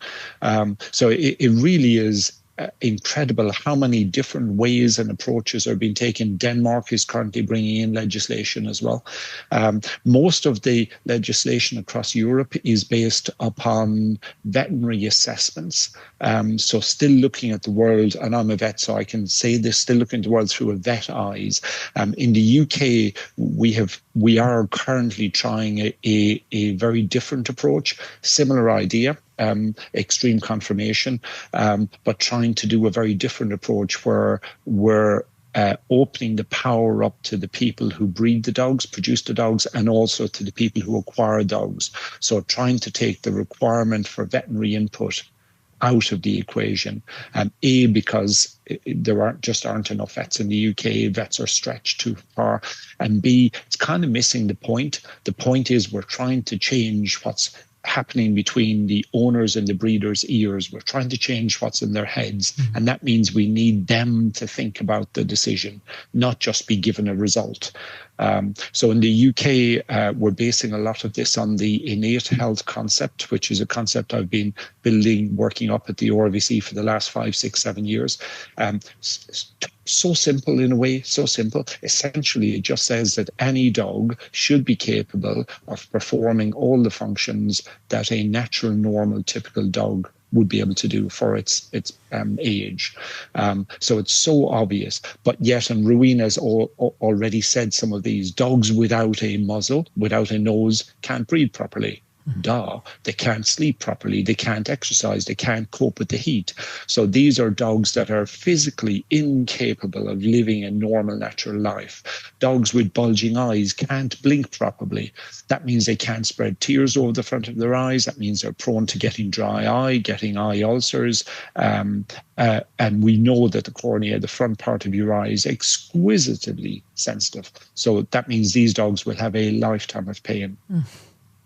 So it really is incredible how many different ways and approaches are being taken. Denmark is currently bringing in legislation as well. Most of the legislation across Europe is based upon veterinary assessments. So still looking at the world, and I'm a vet, so I can say this, still looking at the world through a vet eyes. In the UK, we are currently trying a very different approach, similar idea. Extreme conformation, but trying to do a very different approach where we're opening the power up to the people who breed the dogs, produce the dogs, and also to the people who acquire dogs. So trying to take the requirement for veterinary input out of the equation. Because there aren't enough vets in the UK. Vets are stretched too far. And B, it's kind of missing the point. The point is we're trying to change what's happening between the owners and the breeders' ears. We're trying to change what's in their heads. And that means we need them to think about the decision, not just be given a result. So in the UK, we're basing a lot of this on the innate health concept, which is a concept I've been building, working up at the RVC for the last 5, 6, 7 years. So simple in a way, so simple. Essentially, it just says that any dog should be capable of performing all the functions that a natural, normal, typical dog would be able to do for its age. So it's so obvious, but yet, and Rowena's already said some of these, dogs without a muzzle, without a nose, can't breathe properly. They can't sleep properly, they can't exercise, they can't cope with the heat. So these are dogs that are physically incapable of living a normal, natural life. Dogs with bulging eyes can't blink properly. That means they can't spread tears over the front of their eyes. That means they're prone to getting dry eye, getting eye ulcers. And we know that the cornea, the front part of your eye, is exquisitely sensitive. So that means these dogs will have a lifetime of pain.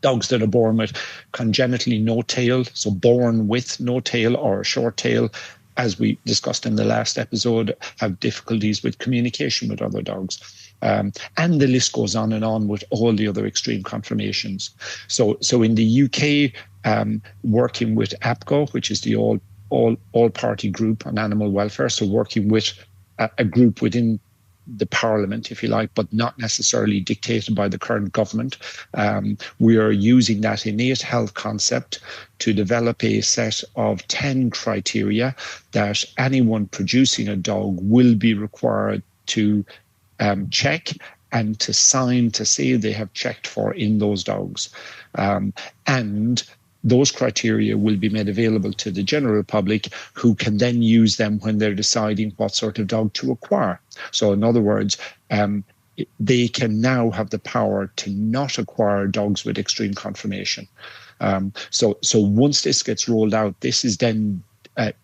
Dogs that are born with congenitally no tail, so born with no tail or a short tail, as we discussed in the last episode, have difficulties with communication with other dogs. And the list goes on and on with all the other extreme conformations. So in the UK, working with APPG, which is the all-party group on animal welfare, so working with a group within the parliament, if you like, but not necessarily dictated by the current government. We are using that innate health concept to develop a set of 10 criteria that anyone producing a dog will be required to check and to sign to say they have checked for in those dogs. And those criteria will be made available to the general public, who can then use them when they're deciding what sort of dog to acquire. So in other words, they can now have the power to not acquire dogs with extreme conformation. So once this gets rolled out, this is then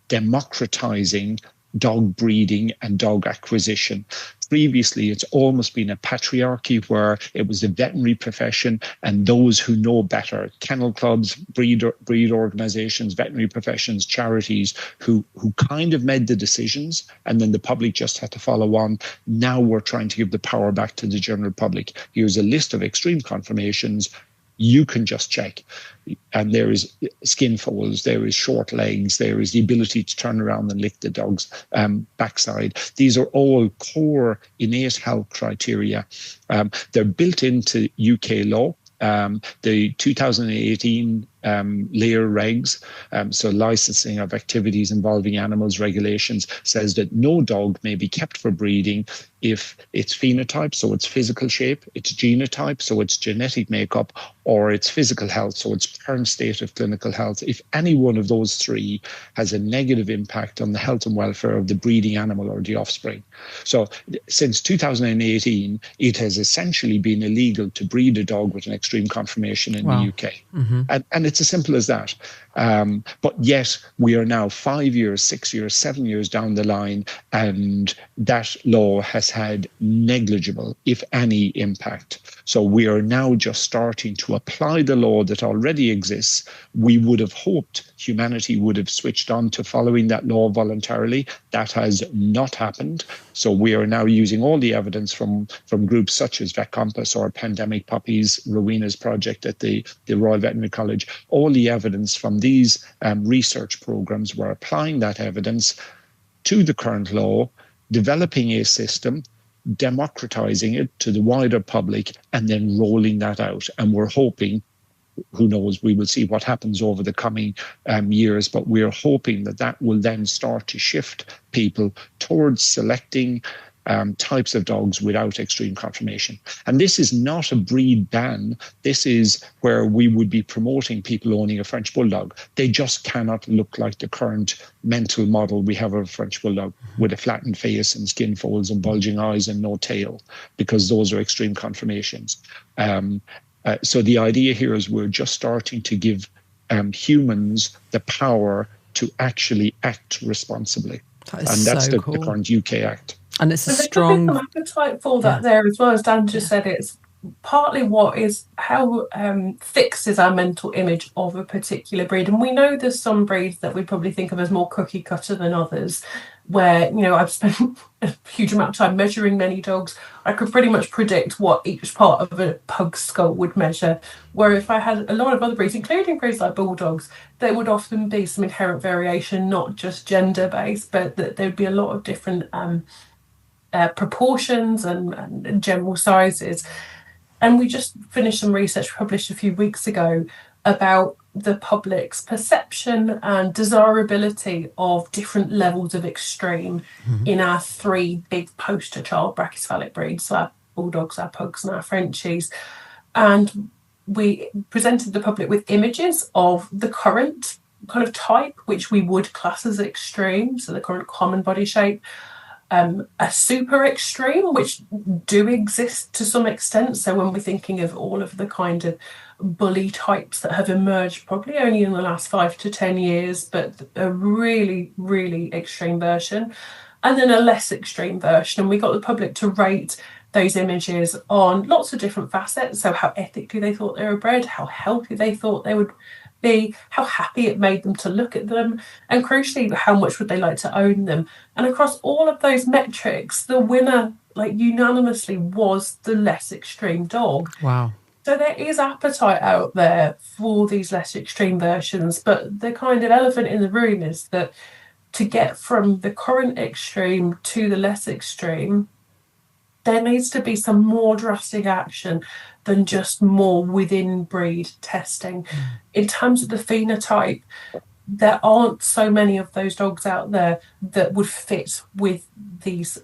democratizing dog breeding and dog acquisition. Previously, it's almost been a patriarchy where it was the veterinary profession and those who know better, kennel clubs, breed organizations, veterinary professions, charities, who kind of made the decisions, and then the public just had to follow on. Now we're trying to give the power back to the general public. Here's a list of extreme conformations. You can just check. And there is skin folds, there is short legs, there is the ability to turn around and lick the dog's backside. These are all core innate health criteria. They're built into UK law. The 2018 layer regs, so licensing of activities involving animals regulations, says that no dog may be kept for breeding if its phenotype, so its physical shape, its genotype, so its genetic makeup, or its physical health, so its current state of clinical health, if any one of those three has a negative impact on the health and welfare of the breeding animal or the offspring. So since 2018, it has essentially been illegal to breed a dog with an extreme conformation in the UK. Mm-hmm. And it's as simple as that. But yet we are now 5 years, 6 years, 7 years down the line, and that law has had negligible, if any, impact. So we are now just starting to apply the law that already exists. We would have hoped humanity would have switched on to following that law voluntarily. That has not happened. So we are now using all the evidence from groups such as Vet Compass or Pandemic Puppies, Rowena's project at the Royal Veterinary Collage, all the evidence from these research programs. We're applying that evidence to the current law, developing a system, democratizing it to the wider public, and then rolling that out. And we're hoping, who knows, we will see what happens over the coming years, but we're hoping that that will then start to shift people towards selecting types of dogs without extreme conformation. And this is not a breed ban. This is where we would be promoting people owning a French Bulldog. They just cannot look like the current mental model we have of a French Bulldog, with a flattened face and skin folds and bulging eyes and no tail, because those are extreme conformations. So the idea here is we're just starting to give humans the power to actually act responsibly. And that's so the cool. The current UK Act. And it's a There's strong some appetite for that there as well, as Dan just said. It's partly how fixed is our mental image of a particular breed. And we know there's some breeds that we probably think of as more cookie cutter than others, where, you know, I've spent a huge amount of time measuring many dogs. I could pretty much predict what each part of a pug's skull would measure. Where if I had a lot of other breeds, including breeds like bulldogs, there would often be some inherent variation, not just gender based, but that there would be a lot of different proportions and general sizes. And we just finished some research published a few weeks ago about the public's perception and desirability of different levels of extreme in our three big poster child brachycephalic breeds, so our bulldogs, our pugs, and our Frenchies. And we presented the public with images of the current kind of type, which we would class as extreme, so the current common body shape, a super extreme, which do exist to some extent. So when we're thinking of all of the kind of bully types that have emerged probably only in the last 5 to 10 years, but a really, really extreme version, and then a less extreme version. And we got the public to rate those images on lots of different facets. So how ethically they thought they were bred, how healthy they thought they would be, how happy it made them to look at them, and crucially, how much would they like to own them. And across all of those metrics, the winner, like unanimously, was the less extreme dog. Wow. So there is appetite out there for these less extreme versions, but the kind of elephant in the room is that to get from the current extreme to the less extreme, there needs to be some more drastic action than just more within breed testing. In terms of the phenotype, there aren't so many of those dogs out there that would fit with these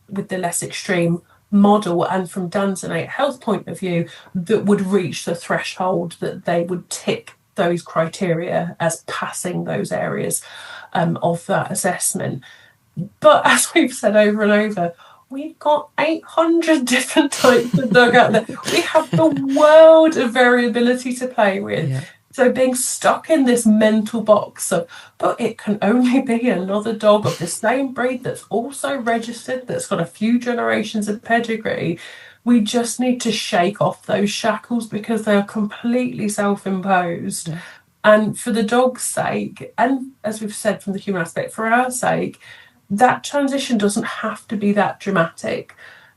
with the less extreme model, and from Dan's Innate Health point of view, that would reach the threshold that they would tick those criteria as passing those areas of that assessment. But as we've said over and over, we've got 800 different types of dog out there. We have the world of variability to play with. Yeah. So being stuck in this mental box of, but it can only be another dog of the same breed that's also registered, that's got a few generations of pedigree. We just need to shake off those shackles because they are completely self-imposed. Yeah. And for the dog's sake, and as we've said from the human aspect, for our sake, that transition doesn't have to be that dramatic.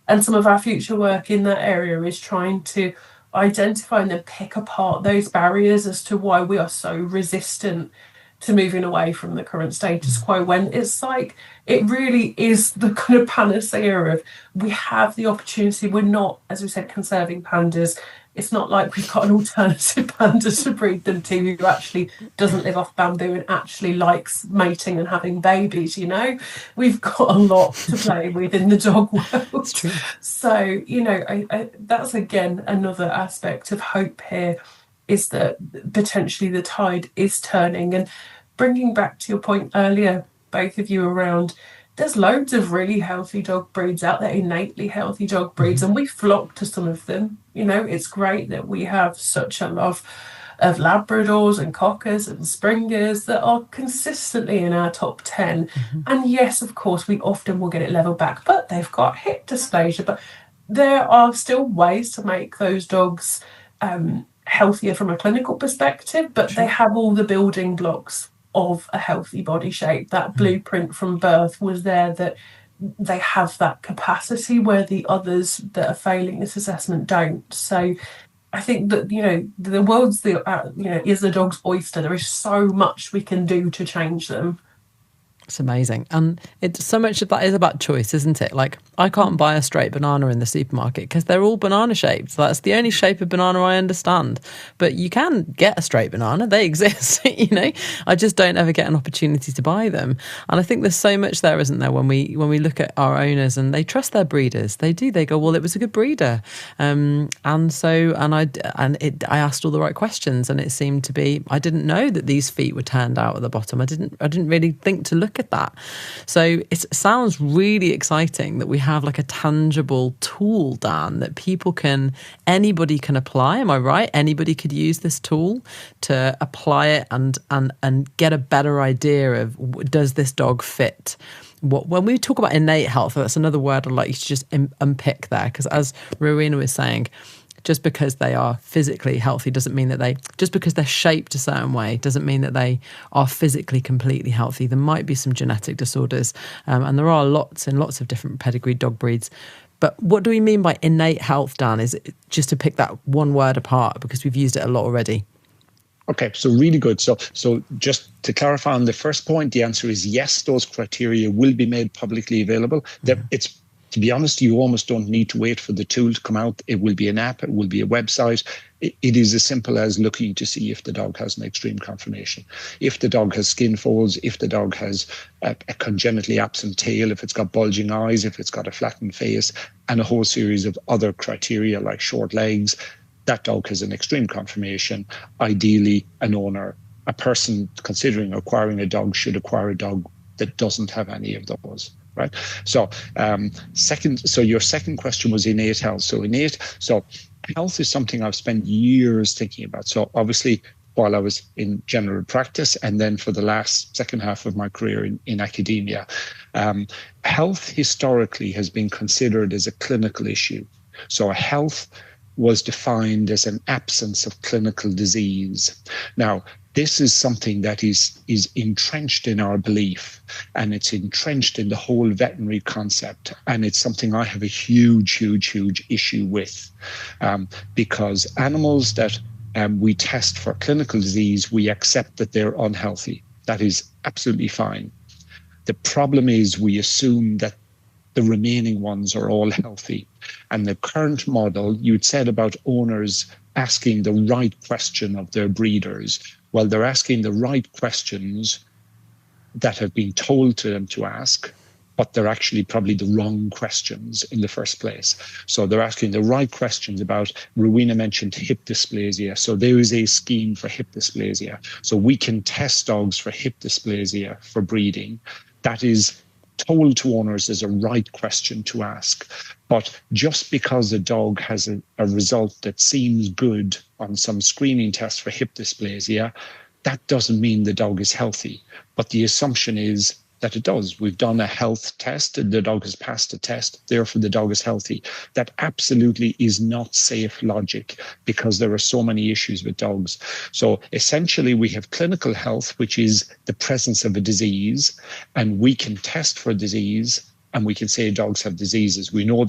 And some of our future work in that area is trying to identify and then pick apart those barriers as to why we are so resistant to moving away from the current status quo, when it's like it really is the kind of panacea of, we have the opportunity. We're not, as we said, conserving pandas. It's not like we've got an alternative panda to breed them to who actually doesn't live off bamboo and actually likes mating and having babies, you know. We've got a lot to play with in the dog world. It's true. So, you know, I that's again another aspect of hope here, is that potentially the tide is turning. And bringing back to your point earlier, both of you, around there's loads of really healthy dog breeds out there, innately healthy dog breeds, and we flock to some of them. You know, it's great that we have such a love of Labradors and Cockers and Springers that are consistently in our top 10. And yes, of course, we often will get it leveled back, but they've got hip dysplasia. But there are still ways to make those dogs healthier from a clinical perspective, but they have all the building blocks of a healthy body shape. That blueprint from birth was there, that they have that capacity where the others that are failing this assessment don't. So I think that, you know, the world's you know, is the dog's oyster. There is so much we can do to change them. It's amazing. And it's so much of that is about choice, isn't it? Like, I can't buy a straight banana in the supermarket because they're all banana shaped. That's the only shape of banana I understand. But you can get a straight banana. They exist, you know. I just don't ever get an opportunity to buy them. And I think there's so much there, isn't there, when we look at our owners and they trust their breeders. They do. They go, well, it was a good breeder. I asked all the right questions, and it seemed to be, I didn't know that these feet were turned out at the bottom. I didn't really think to look at that. So it sounds really exciting that we have like a tangible tool, Dan, that anybody can apply. Am I right? Anybody could use this tool to apply it and get a better idea of, does this dog fit? When we talk about innate health, that's another word I'd like you to just unpick there, because as Rowena was saying, just because they are physically healthy doesn't mean that just because they're shaped a certain way doesn't mean that they are physically completely healthy. There might be some genetic disorders, and there are lots and lots of different pedigree dog breeds. But what do we mean by innate health, Dan? Is it just to pick that one word apart, because we've used it a lot already? Okay, so really good. So just to clarify on the first point, the answer is yes, those criteria will be made publicly available. It's, to be honest, you almost don't need to wait for the tool to come out. It will be an app, it will be a website. It is as simple as looking to see if the dog has an extreme conformation, if the dog has skin folds, if the dog has a congenitally absent tail, if it's got bulging eyes, if it's got a flattened face, and a whole series of other criteria like short legs. That dog has an extreme conformation. Ideally, a person considering acquiring a dog should acquire a dog that doesn't have any of those. Right. So, your second question was innate health. So health is something I've spent years thinking about. So obviously, while I was in general practice, and then for the second half of my career in academia, health historically has been considered as a clinical issue. So health was defined as an absence of clinical disease. Now, this is something that is entrenched in our belief, and it's entrenched in the whole veterinary concept. And it's something I have a huge issue with, because animals that we test for clinical disease, we accept that they're unhealthy. That is absolutely fine. The problem is we assume that the remaining ones are all healthy. And the current model, you'd said about owners asking the right question of their breeders. Well, they're asking the right questions that have been told to them to ask, but they're actually probably the wrong questions in the first place. So they're asking the right questions about, Rowena mentioned hip dysplasia. So there is a scheme for hip dysplasia. So we can test dogs for hip dysplasia for breeding. That is told to owners as a right question to ask. But just because a dog has a result that seems good on some screening test for hip dysplasia, that doesn't mean the dog is healthy. But the assumption is that it does. We've done a health test and the dog has passed the test, therefore the dog is healthy. That absolutely is not safe logic because there are so many issues with dogs. So essentially we have clinical health, which is the presence of a disease, and we can test for disease and we can say dogs have diseases. We know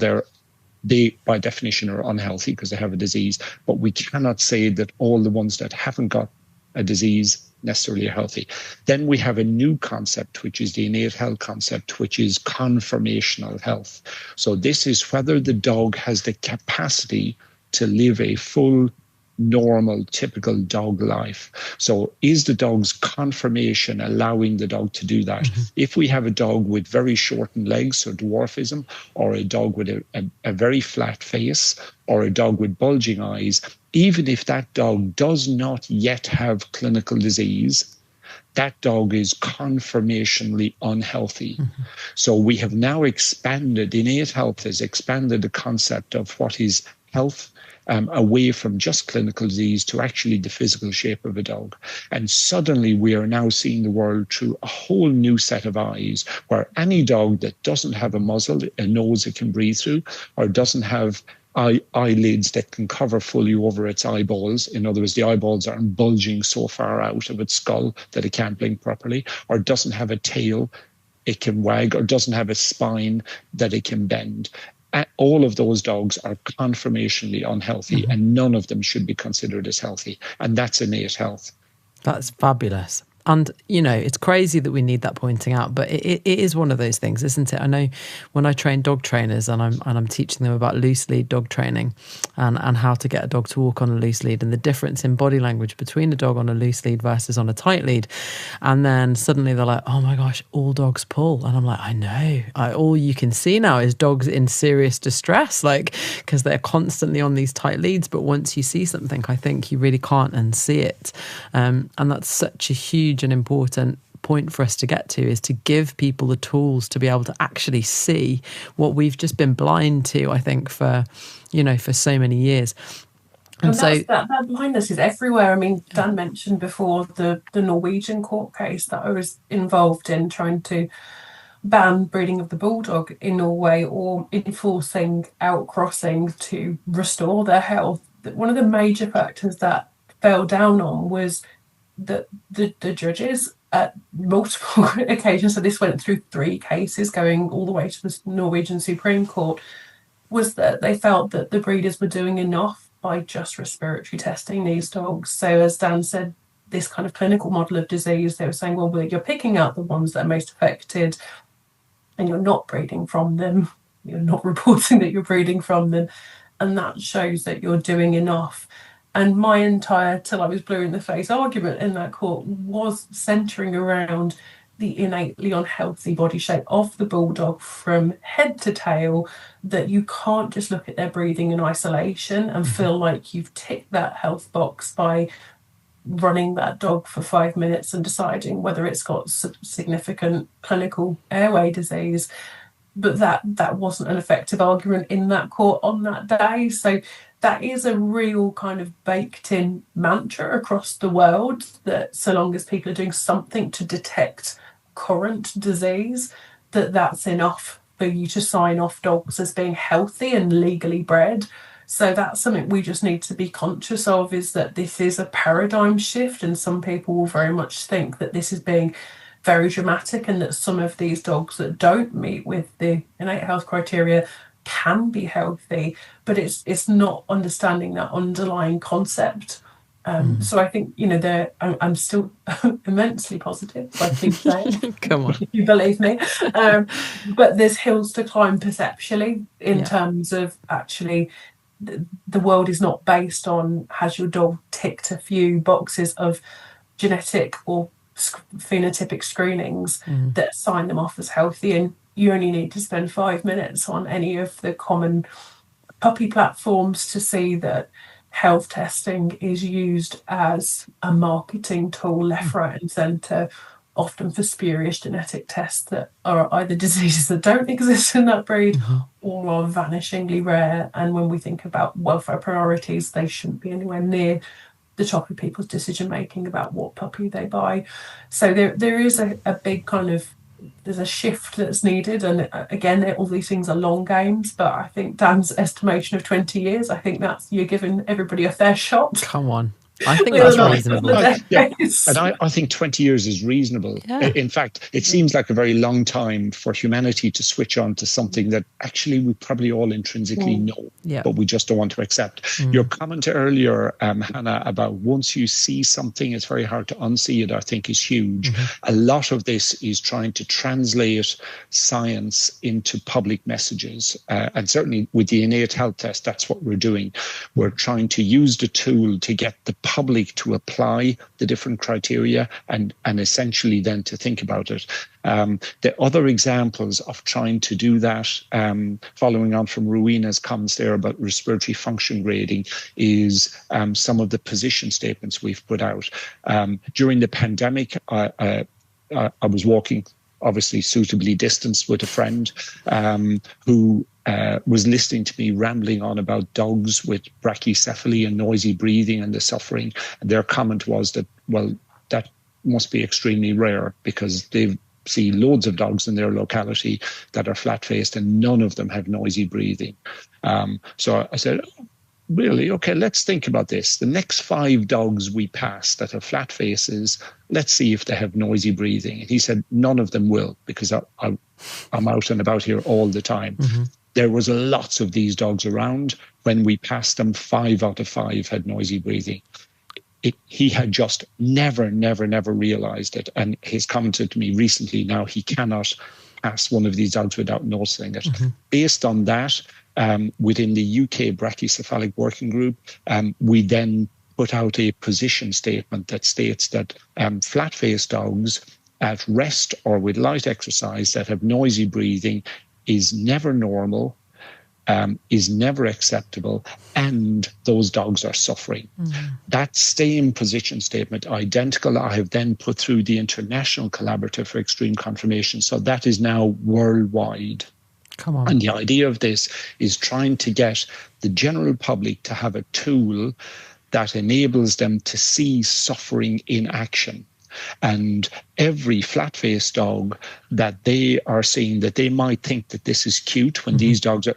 they by definition are unhealthy because they have a disease, but we cannot say that all the ones that haven't got a disease necessarily are healthy. Then we have a new concept, which is the innate health concept, which is conformational health. So this is whether the dog has the capacity to live a full, normal, typical dog life. So is the dog's conformation allowing the dog to do that? Mm-hmm. If we have a dog with very shortened legs, so dwarfism, or a dog with a very flat face, or a dog with bulging eyes, even if that dog does not yet have clinical disease, that dog is conformationally unhealthy. Mm-hmm. So we have now expanded, innate health has expanded the concept of what is health away from just clinical disease to actually the physical shape of a dog. And suddenly we are now seeing the world through a whole new set of eyes, where any dog that doesn't have a muzzle, a nose it can breathe through, or doesn't have eyelids that can cover fully over its eyeballs. In other words, the eyeballs aren't bulging so far out of its skull that it can't blink properly, or doesn't have a tail it can wag, or doesn't have a spine that it can bend. All of those dogs are conformationally unhealthy, mm-hmm. and none of them should be considered as healthy. And that's innate health. That's fabulous. And, you know, it's crazy that we need that pointing out, but it is one of those things, isn't it? I know when I train dog trainers and I'm teaching them about loose lead dog training and how to get a dog to walk on a loose lead and the difference in body language between a dog on a loose lead versus on a tight lead. And then suddenly they're like, oh my gosh, all dogs pull. And I'm like, I know. All you can see now is dogs in serious distress, like, because they're constantly on these tight leads. But once you see something, I think you really can't unsee it. And that's such a huge and important point for us to get to, is to give people the tools to be able to actually see what we've just been blind to, I think, for so many years. And so that blindness is everywhere. I mean, Dan mentioned before the Norwegian court case that I was involved in, trying to ban breeding of the bulldog in Norway or enforcing outcrossing to restore their health. One of the major factors that fell down on was that the judges at multiple occasions, so this went through 3 cases going all the way to the Norwegian Supreme Court, was that they felt that the breeders were doing enough by just respiratory testing these dogs. So as Dan said, this kind of clinical model of disease, they were saying, well, you're picking out the ones that are most affected and you're not breeding from them, you're not reporting that you're breeding from them, and that shows that you're doing enough. And my entire till I was blue in the face argument in that court was centering around the innately unhealthy body shape of the bulldog from head to tail, that you can't just look at their breathing in isolation and feel like you've ticked that health box by running that dog for 5 minutes and deciding whether it's got significant clinical airway disease. But that wasn't an effective argument in that court on that day. So that is a real kind of baked in mantra across the world, that so long as people are doing something to detect current disease, that's enough for you to sign off dogs as being healthy and legally bred. So that's something we just need to be conscious of, is that this is a paradigm shift, and some people will very much think that this is being very dramatic and that some of these dogs that don't meet with the innate health criteria can be healthy, but it's not understanding that underlying concept. So I think, I'm still immensely positive, I keep saying. Come on. If you believe me. But there's hills to climb perceptually in terms of actually the world is not based on, has your dog ticked a few boxes of genetic or phenotypic screenings that sign them off as healthy. And you only need to spend 5 minutes on any of the common puppy platforms to see that health testing is used as a marketing tool left, right, and centre, often for spurious genetic tests that are either diseases that don't exist in that breed or are vanishingly rare. And when we think about welfare priorities, they shouldn't be anywhere near the top of people's decision making about what puppy they buy. So there is a big kind of, there's a shift that's needed, and again, all these things are long games, but I think Dan's estimation of 20 years, I think that's, you're giving everybody a fair shot. Come on. I think that's reasonable. Yeah. And I think 20 years is reasonable. Yeah. In fact, it seems like a very long time for humanity to switch on to something that actually we probably all intrinsically know, but we just don't want to accept. Your comment earlier, Hannah, about once you see something, it's very hard to unsee it, I think is huge. A lot of this is trying to translate science into public messages. And certainly with the innate health test, that's what we're doing. We're trying to use the tool to get the public to apply the different criteria and essentially then to think about it. The other examples of trying to do that, following on from Rowena's comments there about respiratory function grading, is some of the position statements we've put out. During the pandemic, I was walking, obviously suitably distanced, with a friend who was listening to me rambling on about dogs with brachycephaly and noisy breathing and the suffering. And their comment was that, well, that must be extremely rare because they see loads of dogs in their locality that are flat-faced and none of them have noisy breathing. So I said, really? Okay, let's think about this. The next 5 dogs we pass that have flat faces, let's see if they have noisy breathing. And he said, none of them will, because I'm out and about here all the time. There was lots of these dogs around. When we passed them, 5 out of 5 had noisy breathing. He had just never realized it. And he's commented to me recently, now he cannot pass one of these dogs without noticing it. Based on that, within the UK Brachycephalic Working Group, we then put out a position statement that states that flat-faced dogs at rest or with light exercise that have noisy breathing is never normal, is never acceptable, and those dogs are suffering. That same position statement, identical, I have then put through the International Collaborative for Extreme Conformation. So that is now worldwide. Come on. And the idea of this is trying to get the general public to have a tool that enables them to see suffering in action. And every flat-faced dog that they are seeing, that they might think that this is cute when these dogs are,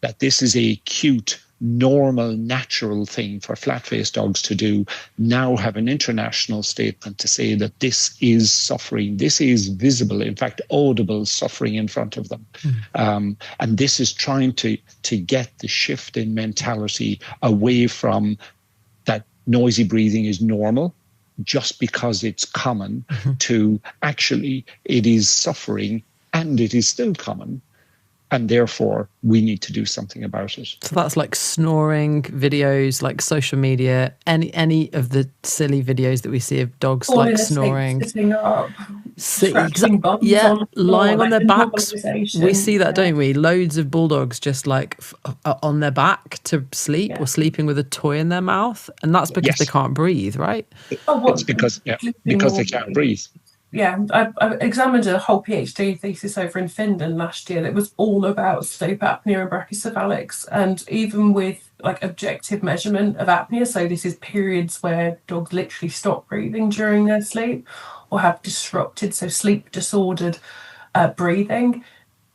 that this is a cute, normal, natural thing for flat-faced dogs to do, now have an international statement to say that this is suffering, this is visible, in fact, audible suffering in front of them. And this is trying to get the shift in mentality away from that noisy breathing is normal just because it's common to actually it is suffering and it is still common. And therefore, we need to do something about it. So that's like snoring videos, like social media, any of the silly videos that we see of dogs Falling like asleep, snoring. sitting up, scratching bums on the lying floor, on their like backs. normalisation. We see that, don't we? Loads of bulldogs just like on their back to sleep or sleeping with a toy in their mouth. And that's because they can't breathe, right? It's because they can't breathe. Yeah, I examined a whole PhD thesis over in Finland last year that was all about sleep apnea and brachycephalics, and even with like objective measurement of apnea, so this is periods where dogs literally stop breathing during their sleep or have disrupted, so sleep disordered breathing,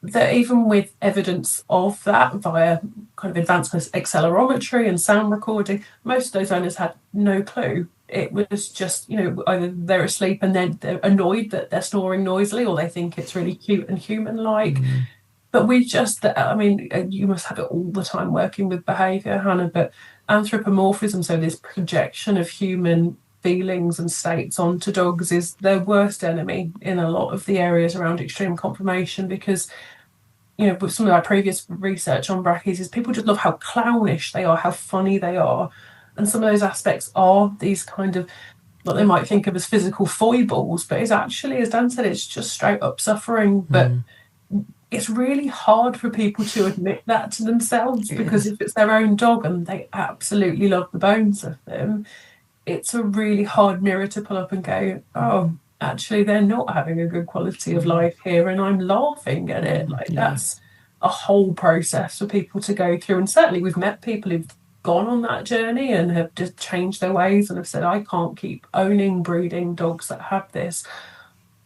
that even with evidence of that via kind of advanced accelerometry and sound recording, most of those owners had no clue. It was just, either they're asleep and then they're annoyed that they're snoring noisily, or they think it's really cute and human-like. But you must have it all the time working with behaviour, Hannah, but anthropomorphism, so this projection of human feelings and states onto dogs, is their worst enemy in a lot of the areas around extreme conformation, because with some of our previous research on brackies is people just love how clownish they are, how funny they are. And some of those aspects are these kind of what they might think of as physical foibles, but it's actually, as Dan said, it's just straight up suffering. But it's really hard for people to admit that to themselves, because if it's their own dog and they absolutely love the bones of them, it's a really hard mirror to pull up and go, oh, actually, they're not having a good quality of life here, and I'm laughing at it. Like, that's a whole process for people to go through. And certainly we've met people who've gone on that journey and have just changed their ways and have said, I can't keep owning breeding dogs that have this.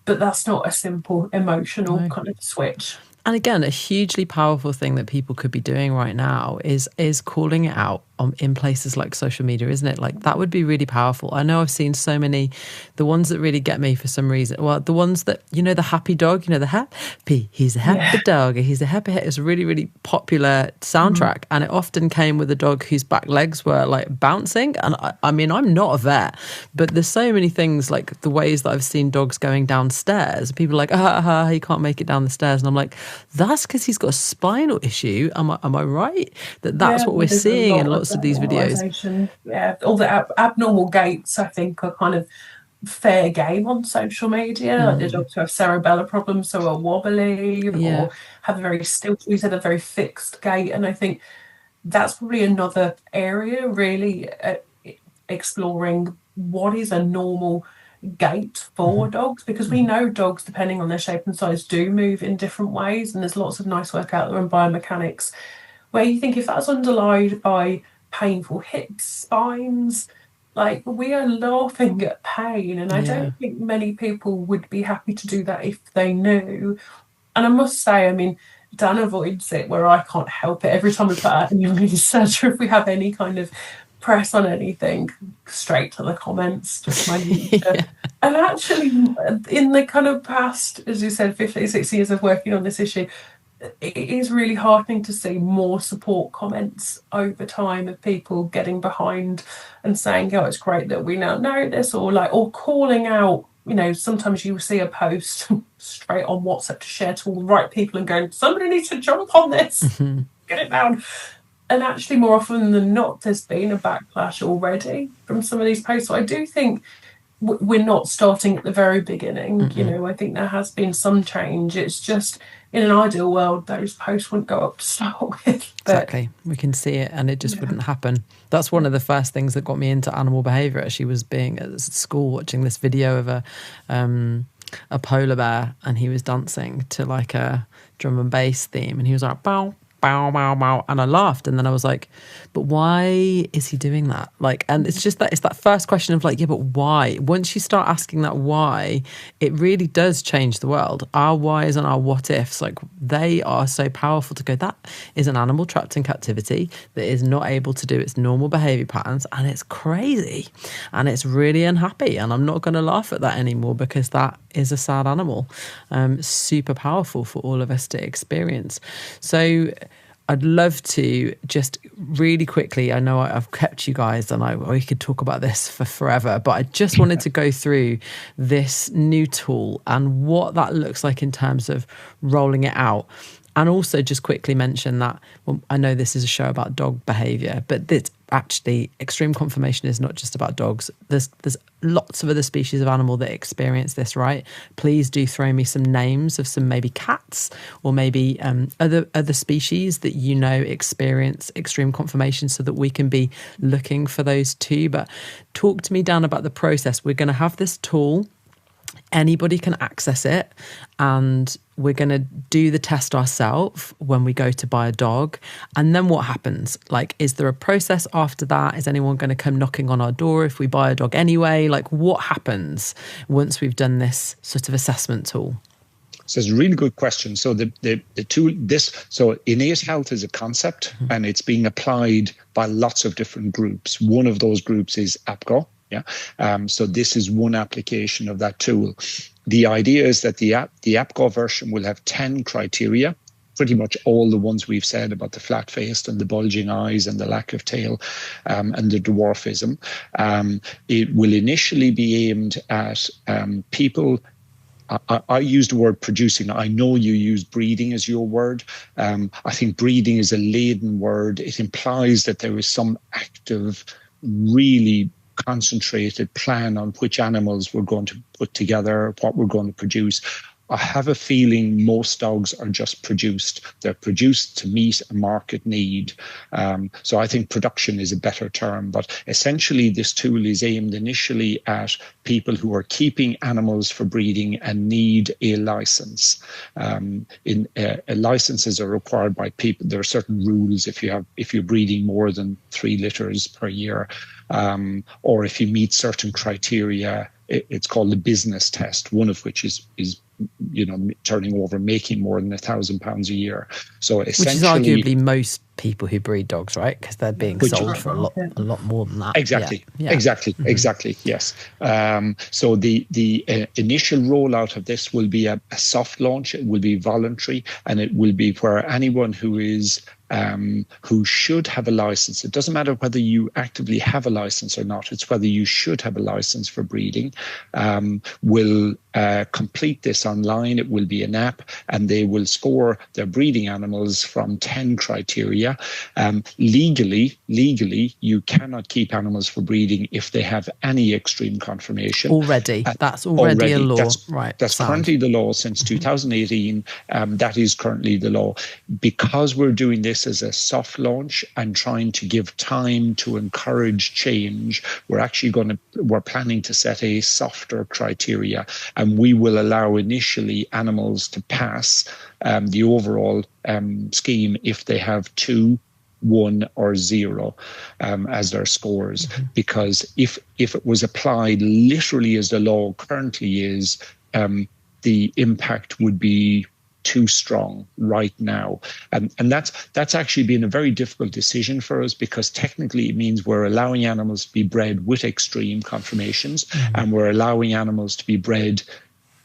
But that's not a simple emotional kind of switch. And again, a hugely powerful thing that people could be doing right now is calling it out in places like social media, isn't it? Like, that would be really powerful. I know I've seen so many, the ones that really get me for some reason, well, the ones that, you know, the happy dog, you know, the happy, he's a happy dog, he's a happy, it's a really, really popular soundtrack. And it often came with a dog whose back legs were like bouncing. And I mean, I'm not a vet, but there's so many things, like the ways that I've seen dogs going downstairs. People are like, he can't make it down the stairs. And I'm like, that's because he's got a spinal issue. Am I right? That's what we're seeing in lots of these videos. Yeah, all the abnormal gaits, I think, are kind of fair game on social media. Like the dogs who have cerebellar problems, so are wobbly, or have a very stilted, we said a very fixed gait. And I think that's probably another area really exploring what is a normal gait for dogs, because we know dogs, depending on their shape and size, do move in different ways, and there's lots of nice work out there on biomechanics where you think if that's underlined by painful hips, spines, like, we are laughing at pain, and I don't think many people would be happy to do that if they knew. And I must say, I mean, Dan avoids it where I can't help it. Every time we put out a new research, or if we have any kind of press on anything, straight to the comments, just my And actually, in the kind of past, as you said, 50, 60 years of working on this issue, it is really heartening to see more support comments over time of people getting behind and saying, oh, it's great that we now know this, or calling out, you know, sometimes you will see a post straight on WhatsApp to share to all the right people and going, somebody needs to jump on this, get it down. And actually, more often than not, there's been a backlash already from some of these posts. So I do think we're not starting at the very beginning. You know, I think there has been some change. It's just, in an ideal world, those posts wouldn't go up to start with. Exactly. We can see it, and it just wouldn't happen. That's one of the first things that got me into animal behaviour. Actually, was being at school watching this video of a polar bear, and he was dancing to like a drum and bass theme, and he was like, bow, bow, bow, bow. And I laughed, and then I was like, but why is he doing that? Like, and it's just that, it's that first question of like, yeah, but why? Once you start asking that why, it really does change the world. Our whys and our what ifs, like, they are so powerful to go, that is an animal trapped in captivity that is not able to do its normal behavior patterns, and it's crazy and it's really unhappy, and I'm not going to laugh at that anymore because that is a sad animal. Super powerful for all of us to experience. So I'd love to just really quickly, I know I've kept you guys and we could talk about this for forever, but I just wanted to go through this new tool and what that looks like in terms of rolling it out. And also just quickly mention that, well, I know this is a show about dog behaviour, but it's actually, extreme conformation is not just about dogs. There's lots of other species of animal that experience this, right? Please do throw me some names of some maybe cats or maybe other species that you know experience extreme conformation, so that we can be looking for those too. But talk to me, Dan, about the process. We're going to have this tool. Anybody can access it, and we're going to do the test ourselves when we go to buy a dog. And then what happens? Like, is there a process after that? Is anyone going to come knocking on our door if we buy a dog anyway? Like, what happens once we've done this sort of assessment tool? So it's a really good question. So the tool, so Innate Health is a concept, and it's being applied by lots of different groups. One of those groups is APPG. So this is one application of that tool. The idea is that the APPG version will have 10 criteria, pretty much all the ones we've said about the flat-faced and the bulging eyes and the lack of tail and the dwarfism. It will initially be aimed at people. I use the word producing. I know you use breeding as your word. I think breeding is a laden word. It implies that there is some active, really concentrated plan on which animals we're going to put together, what we're going to produce. I have a feeling most dogs are just produced. They're produced to meet a market need. So I think production is a better term. But essentially, this tool is aimed initially at people who are keeping animals for breeding and need a license. Licenses are required by people. There are certain rules if you're breeding more than 3 litters per year, or if you meet certain criteria. It's called the business test, one of which is turning over, making more than £1,000 a year. So essentially, which is arguably most people who breed dogs, right? Because they're being sold for a lot more than that. Exactly. Yes. So the initial rollout of this will be a soft launch. It will be voluntary, and it will be where anyone who should have a license. It doesn't matter whether you actively have a license or not. It's whether you should have a license for breeding. Will complete this online. It will be an app, and they will score their breeding animals from 10 criteria. Legally, you cannot keep animals for breeding if they have any extreme conformation. That's already a law. That's currently the law since 2018. That is currently the law. Because we're doing this as a soft launch and trying to give time to encourage change, we're planning to set a softer criteria, and we will allow initially animals to pass the overall scheme if they have 2, 1 or 0 as their scores. Because if it was applied literally as the law currently is, the impact would be too strong right now. And that's actually been a very difficult decision for us, because technically it means we're allowing animals to be bred with extreme conformations, and we're allowing animals to be bred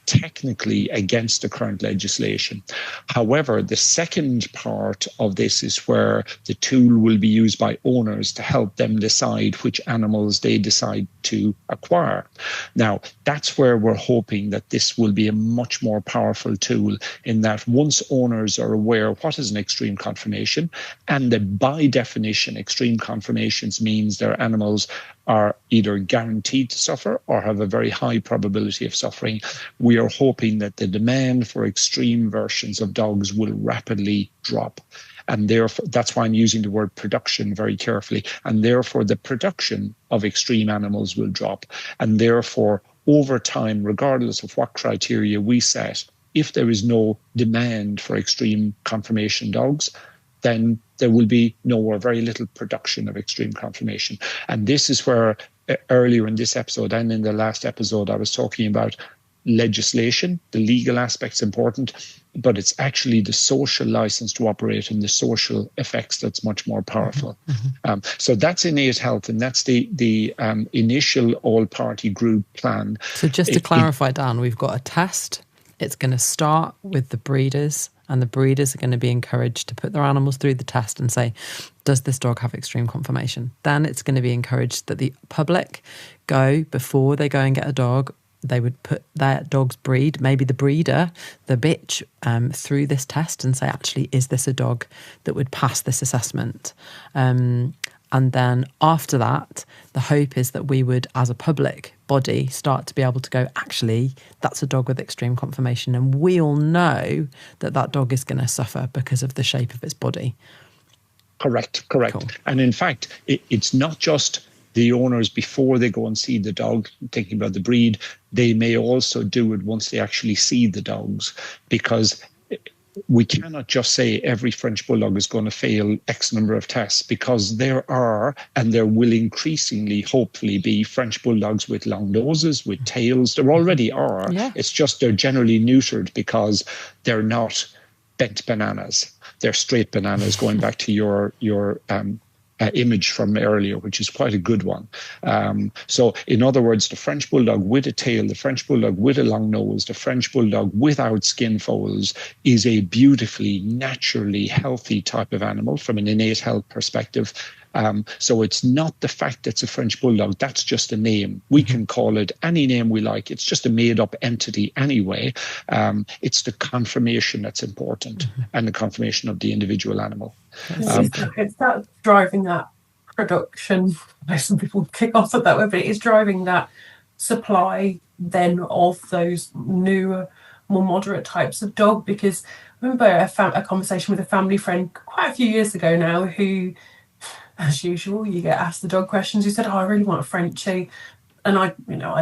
technically against the current legislation. However, the second part of this is where the tool will be used by owners to help them decide which animals they decide to acquire. Now, that's where we're hoping that this will be a much more powerful tool, in that once owners are aware what is an extreme conformation, and that by definition, extreme conformations means their animals are either guaranteed to suffer or have a very high probability of suffering, we are hoping that the demand for extreme versions of dogs will rapidly drop. And therefore, that's why I'm using the word production very carefully. And therefore, the production of extreme animals will drop. And therefore, over time, regardless of what criteria we set, if there is no demand for extreme conformation dogs, then there will be no or very little production of extreme conformation. And this is where earlier in this episode and in the last episode, I was talking about legislation. The legal aspect's important, but it's actually the social license to operate and the social effects that's much more powerful. So that's Innate Health, and that's the initial all-party group plan. So just to clarify, Dan, we've got a test. It's going to start with the breeders, and the breeders are going to be encouraged to put their animals through the test and say, does this dog have extreme conformation? Then it's going to be encouraged that the public go, before they go and get a dog, they would put their dog's breed, maybe the breeder, the bitch, through this test and say, actually, is this a dog that would pass this assessment? And then after that, the hope is that we would, as a public body, start to be able to go, actually, that's a dog with extreme conformation. And we all know that that dog is going to suffer because of the shape of its body. Correct. Cool. And in fact, it's not just the owners before they go and see the dog, thinking about the breed. They may also do it once they actually see the dogs, because we cannot just say every French Bulldog is going to fail X number of tests, because there are, and there will increasingly, hopefully, be French Bulldogs with long noses, with tails. There already are. Yeah. It's just they're generally neutered because they're not bent bananas. They're straight bananas, going back to your image from earlier, which is quite a good one. So in other words, the French Bulldog with a tail, the French Bulldog with a long nose, the French Bulldog without skin folds is a beautifully, naturally healthy type of animal from an innate health perspective. So it's not the fact that it's a French Bulldog, that's just a name. We can call it any name we like. It's just a made-up entity anyway. It's the conformation that's important, and the conformation of the individual animal. It's that driving that production. Some people kick off at that way, but it is driving that supply then of those newer, more moderate types of dog. Because I remember a conversation with a family friend quite a few years ago now, who, as usual, you get asked the dog questions. Who said, "Oh, I really want a Frenchie." And I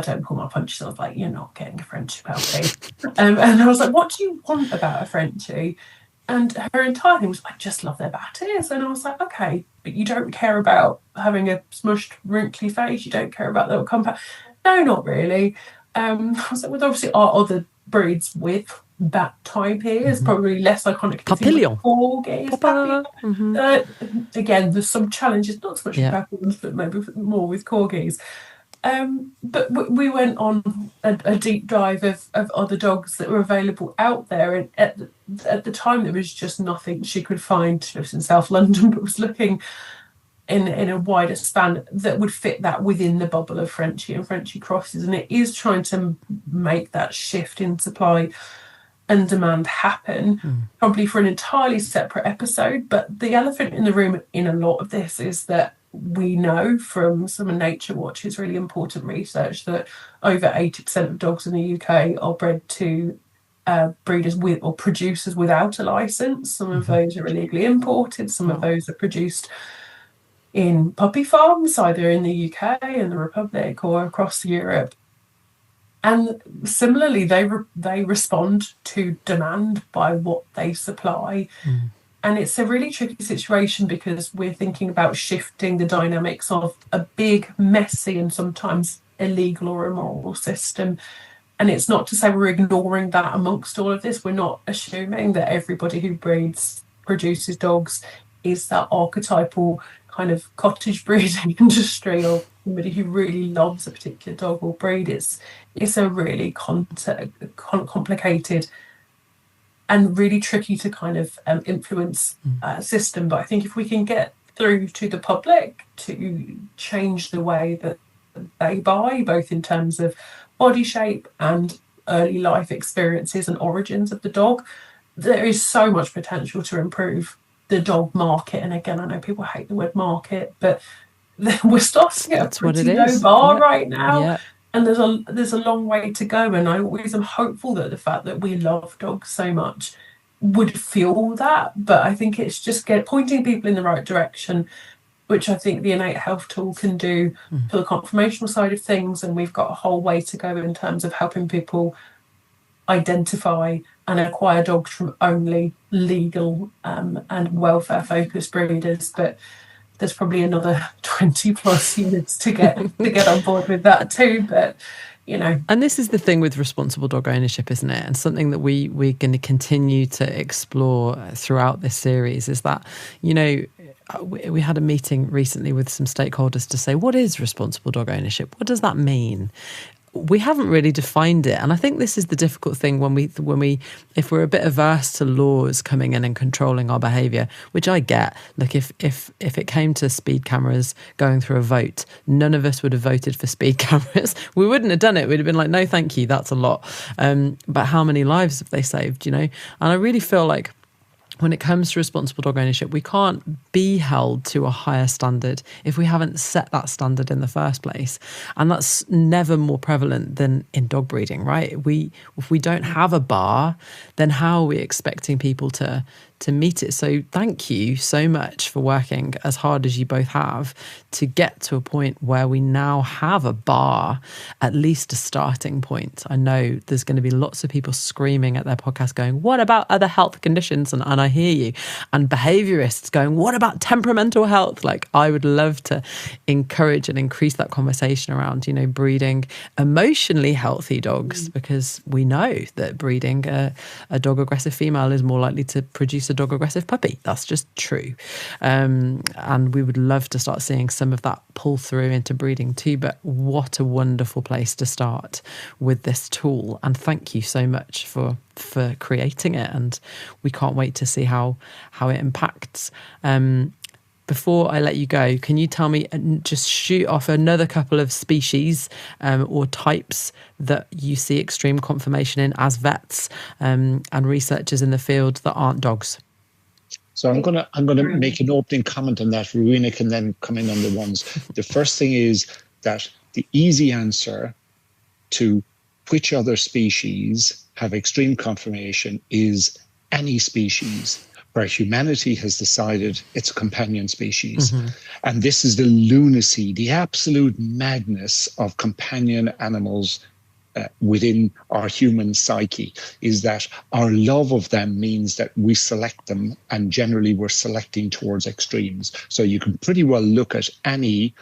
don't pull my punches. I was like, "You're not getting a Frenchie, puppy." And I was like, "What do you want about a Frenchie?" And her entire thing was, "I just love their bat ears." And I was like, "Okay, but you don't care about having a smushed, wrinkly face? You don't care about the compact?" "No, not really." I was like, "Well, obviously are other breeds with bat type ears, probably less iconic. Papillon. Again, there's some challenges, not so much with papillons, but maybe more with corgis. But we went on a deep dive of other dogs that were available out there, and at the time there was just nothing she could find. She lives in South London, but was looking in a wider span that would fit that within the bubble of Frenchie and Frenchie crosses. And it is trying to make that shift in supply and demand happen, probably for an entirely separate episode. But the elephant in the room in a lot of this is that we know from some Nature Watch's really important research that over 80% of dogs in the UK are bred to breeders with or producers without a license. Some of those are illegally imported, some of those are produced in puppy farms, either in the UK and the Republic or across Europe. And similarly, they respond to demand by what they supply. And it's a really tricky situation because we're thinking about shifting the dynamics of a big, messy, and sometimes illegal or immoral system. And it's not to say we're ignoring that amongst all of this. We're not assuming that everybody who produces dogs is that archetypal kind of cottage breeding industry, or somebody who really loves a particular dog or breed. It's a really complicated and really tricky to kind of influence system. But I think if we can get through to the public to change the way that they buy, both in terms of body shape and early life experiences and origins of the dog, there is so much potential to improve the dog market. And again, I know people hate the word market, but we're starting at a pretty low bar right now. And there's a long way to go. And I always am hopeful that the fact that we love dogs so much would fuel that. But I think it's just pointing people in the right direction, which I think the Innate Health tool can do for the conformational side of things. And we've got a whole way to go in terms of helping people identify and acquire dogs from only legal and welfare focused breeders. But there's probably another 20 plus units to get on board with that too. But and this is the thing with responsible dog ownership, isn't it? And something that we're going to continue to explore throughout this series is that we had a meeting recently with some stakeholders to say, what is responsible dog ownership? What does that mean? We haven't really defined it, and I think this is the difficult thing when we if we're a bit averse to laws coming in and controlling our behaviour, which I get. Look, if it came to speed cameras going through a vote, none of us would have voted for speed cameras. We wouldn't have done it. We'd have been like, no, thank you, that's a lot. But how many lives have they saved? And I really feel like, when it comes to responsible dog ownership, we can't be held to a higher standard if we haven't set that standard in the first place. And that's never more prevalent than in dog breeding, right? If we don't have a bar, then how are we expecting people to meet it? So thank you so much for working as hard as you both have to get to a point where we now have a bar, at least a starting point. I know there's going to be lots of people screaming at their podcast going, what about other health conditions? And I hear you. And behaviorists going, what about temperamental health? Like, I would love to encourage and increase that conversation around, breeding emotionally healthy dogs, because we know that breeding a dog aggressive female is more likely to produce a dog aggressive puppy. That's just true. And we would love to start seeing some of that pull through into breeding too. But what a wonderful place to start with this tool. And thank you so much for creating it. And we can't wait to see how it impacts. Before I let you go, can you tell me, just shoot off another couple of species or types that you see extreme conformation in as vets and researchers in the field that aren't dogs? So I'm gonna make an opening comment on that. Rowena can then come in on the ones. The first thing is that the easy answer to which other species have extreme conformation is any species where humanity has decided it's a companion species. Mm-hmm. And this is the lunacy, the absolute madness of companion animals within our human psyche, is that our love of them means that we select them, and generally we're selecting towards extremes. So you can pretty well look at any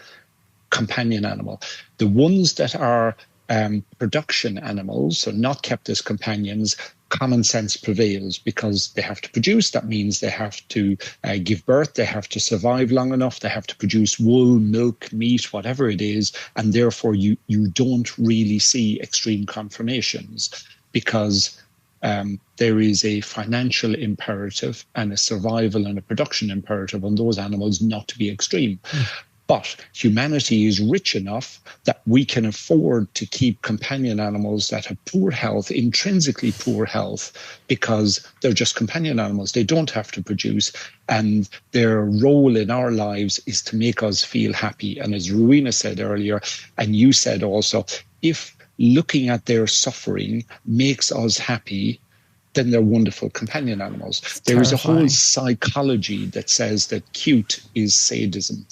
companion animal. The ones that are production animals, so not kept as companions, common sense prevails because they have to produce. That means they have to give birth, they have to survive long enough, they have to produce wool, milk, meat, whatever it is, and therefore you don't really see extreme conformations because there is a financial imperative and a survival and a production imperative on those animals not to be extreme. But humanity is rich enough that we can afford to keep companion animals that have poor health, intrinsically poor health, because they're just companion animals. They don't have to produce. And their role in our lives is to make us feel happy. And as Rowena said earlier, and you said also, if looking at their suffering makes us happy, then they're wonderful companion animals. There is a whole psychology that says that cute is sadism.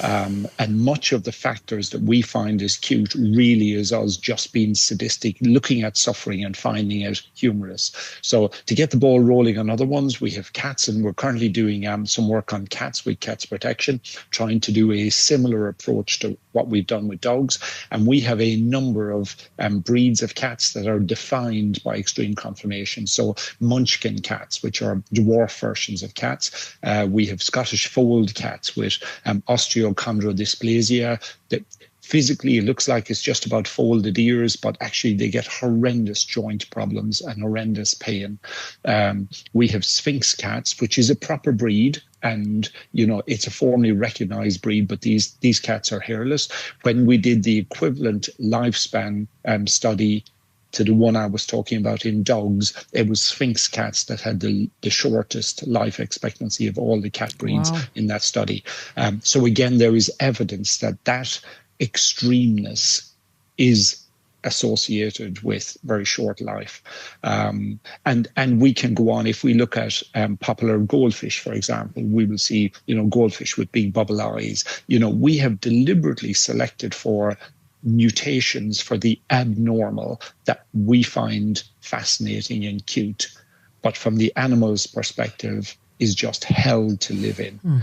And much of the factors that we find as cute really is us just being sadistic, looking at suffering and finding it humorous. So to get the ball rolling on other ones, we have cats, and we're currently doing some work on cats with Cats Protection, trying to do a similar approach to what we've done with dogs. And we have a number of breeds of cats that are defined by extreme conformation. So Munchkin cats, which are dwarf versions of cats. We have Scottish fold cats with osteochondrodysplasia. That physically it looks like it's just about folded ears, but actually they get horrendous joint problems and horrendous pain. We have Sphinx cats, which is a proper breed. And, you know, it's a formally recognized breed, but these cats are hairless. When we did the equivalent lifespan study to the one I was talking about in dogs, it was Sphinx cats that had the shortest life expectancy of all the cat breeds in that study. So again, there is evidence that extremeness is associated with very short life. And we can go on. If we look at popular goldfish, for example, we will see, you know, goldfish with big bubble eyes. You know, we have deliberately selected for mutations for the abnormal that we find fascinating and cute, but from the animal's perspective is just hell to live in.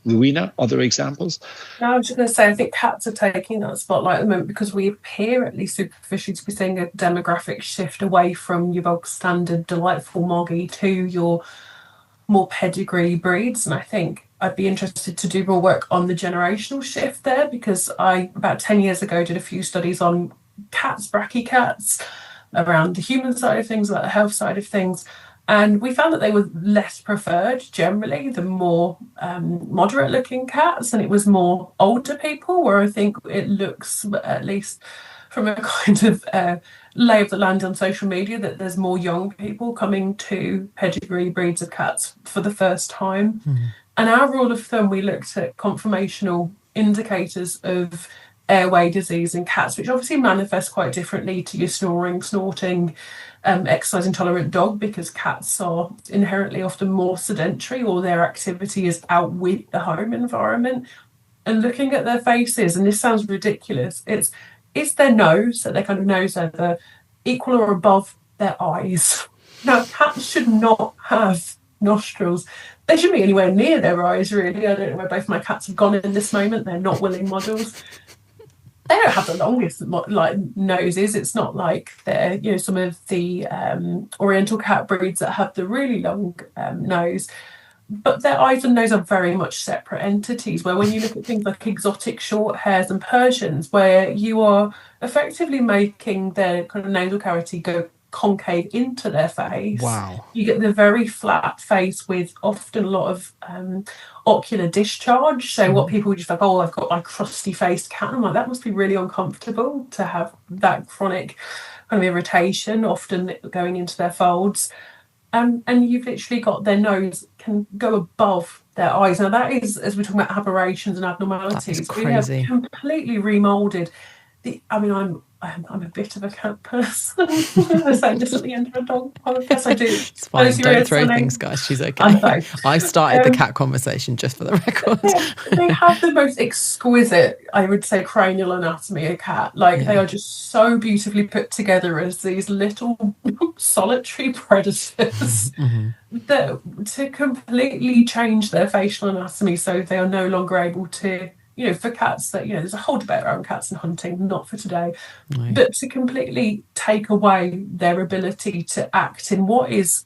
Rowena, other examples? No, I was just going to say, I think cats are taking that spotlight at the moment because we appear, at least superficially, to be seeing a demographic shift away from your bog standard delightful moggy to your more pedigree breeds. And I think I'd be interested to do more work on the generational shift there, because I, about 10 years ago, did a few studies on cats, brachycats, around the human side of things, like the health side of things. And we found that they were less preferred generally, the more moderate looking cats, and it was more older people, where I think it looks, at least from a kind of lay of the land on social media, that there's more young people coming to pedigree breeds of cats for the first time. And our rule of thumb, we looked at conformational indicators of airway disease in cats, which obviously manifest quite differently to your snoring, snorting, exercise intolerant dog, because cats are inherently often more sedentary, or their activity is out with the home environment. And looking at their faces, and this sounds ridiculous, it's their nose, so their kind of nose either equal or above their eyes. Now, cats should not have nostrils. They shouldn't be anywhere near their eyes, really. I don't know where both my cats have gone in this moment. They're not willing models. They don't have the longest noses. It's not like they're, you know, some of the Oriental cat breeds that have the really long nose. But their eyes and nose are very much separate entities, where when you look at things like exotic short hairs and Persians, where you are effectively making their kind of nasal cavity go concave into their face. Wow. You get the very flat face with often a lot of ocular discharge. So what people just like, oh, I've got my crusty faced cat. I'm like, that must be really uncomfortable to have that chronic kind of irritation, often going into their folds. And you've literally got their nose can go above their eyes. Now that is, as we're talking about aberrations and abnormalities, we have completely remolded I'm a bit of a cat person. I say this at the end of a dog podcast. I do. It's fine. Don't throw things, guys. She's okay. I started the cat conversation, just for the record. They have the most exquisite, I would say, cranial anatomy, a cat. They are just so beautifully put together as these little solitary predators that to completely change their facial anatomy so they are no longer able to, for cats that, there's a whole debate around cats and hunting, not for today, but to completely take away their ability to act in what is,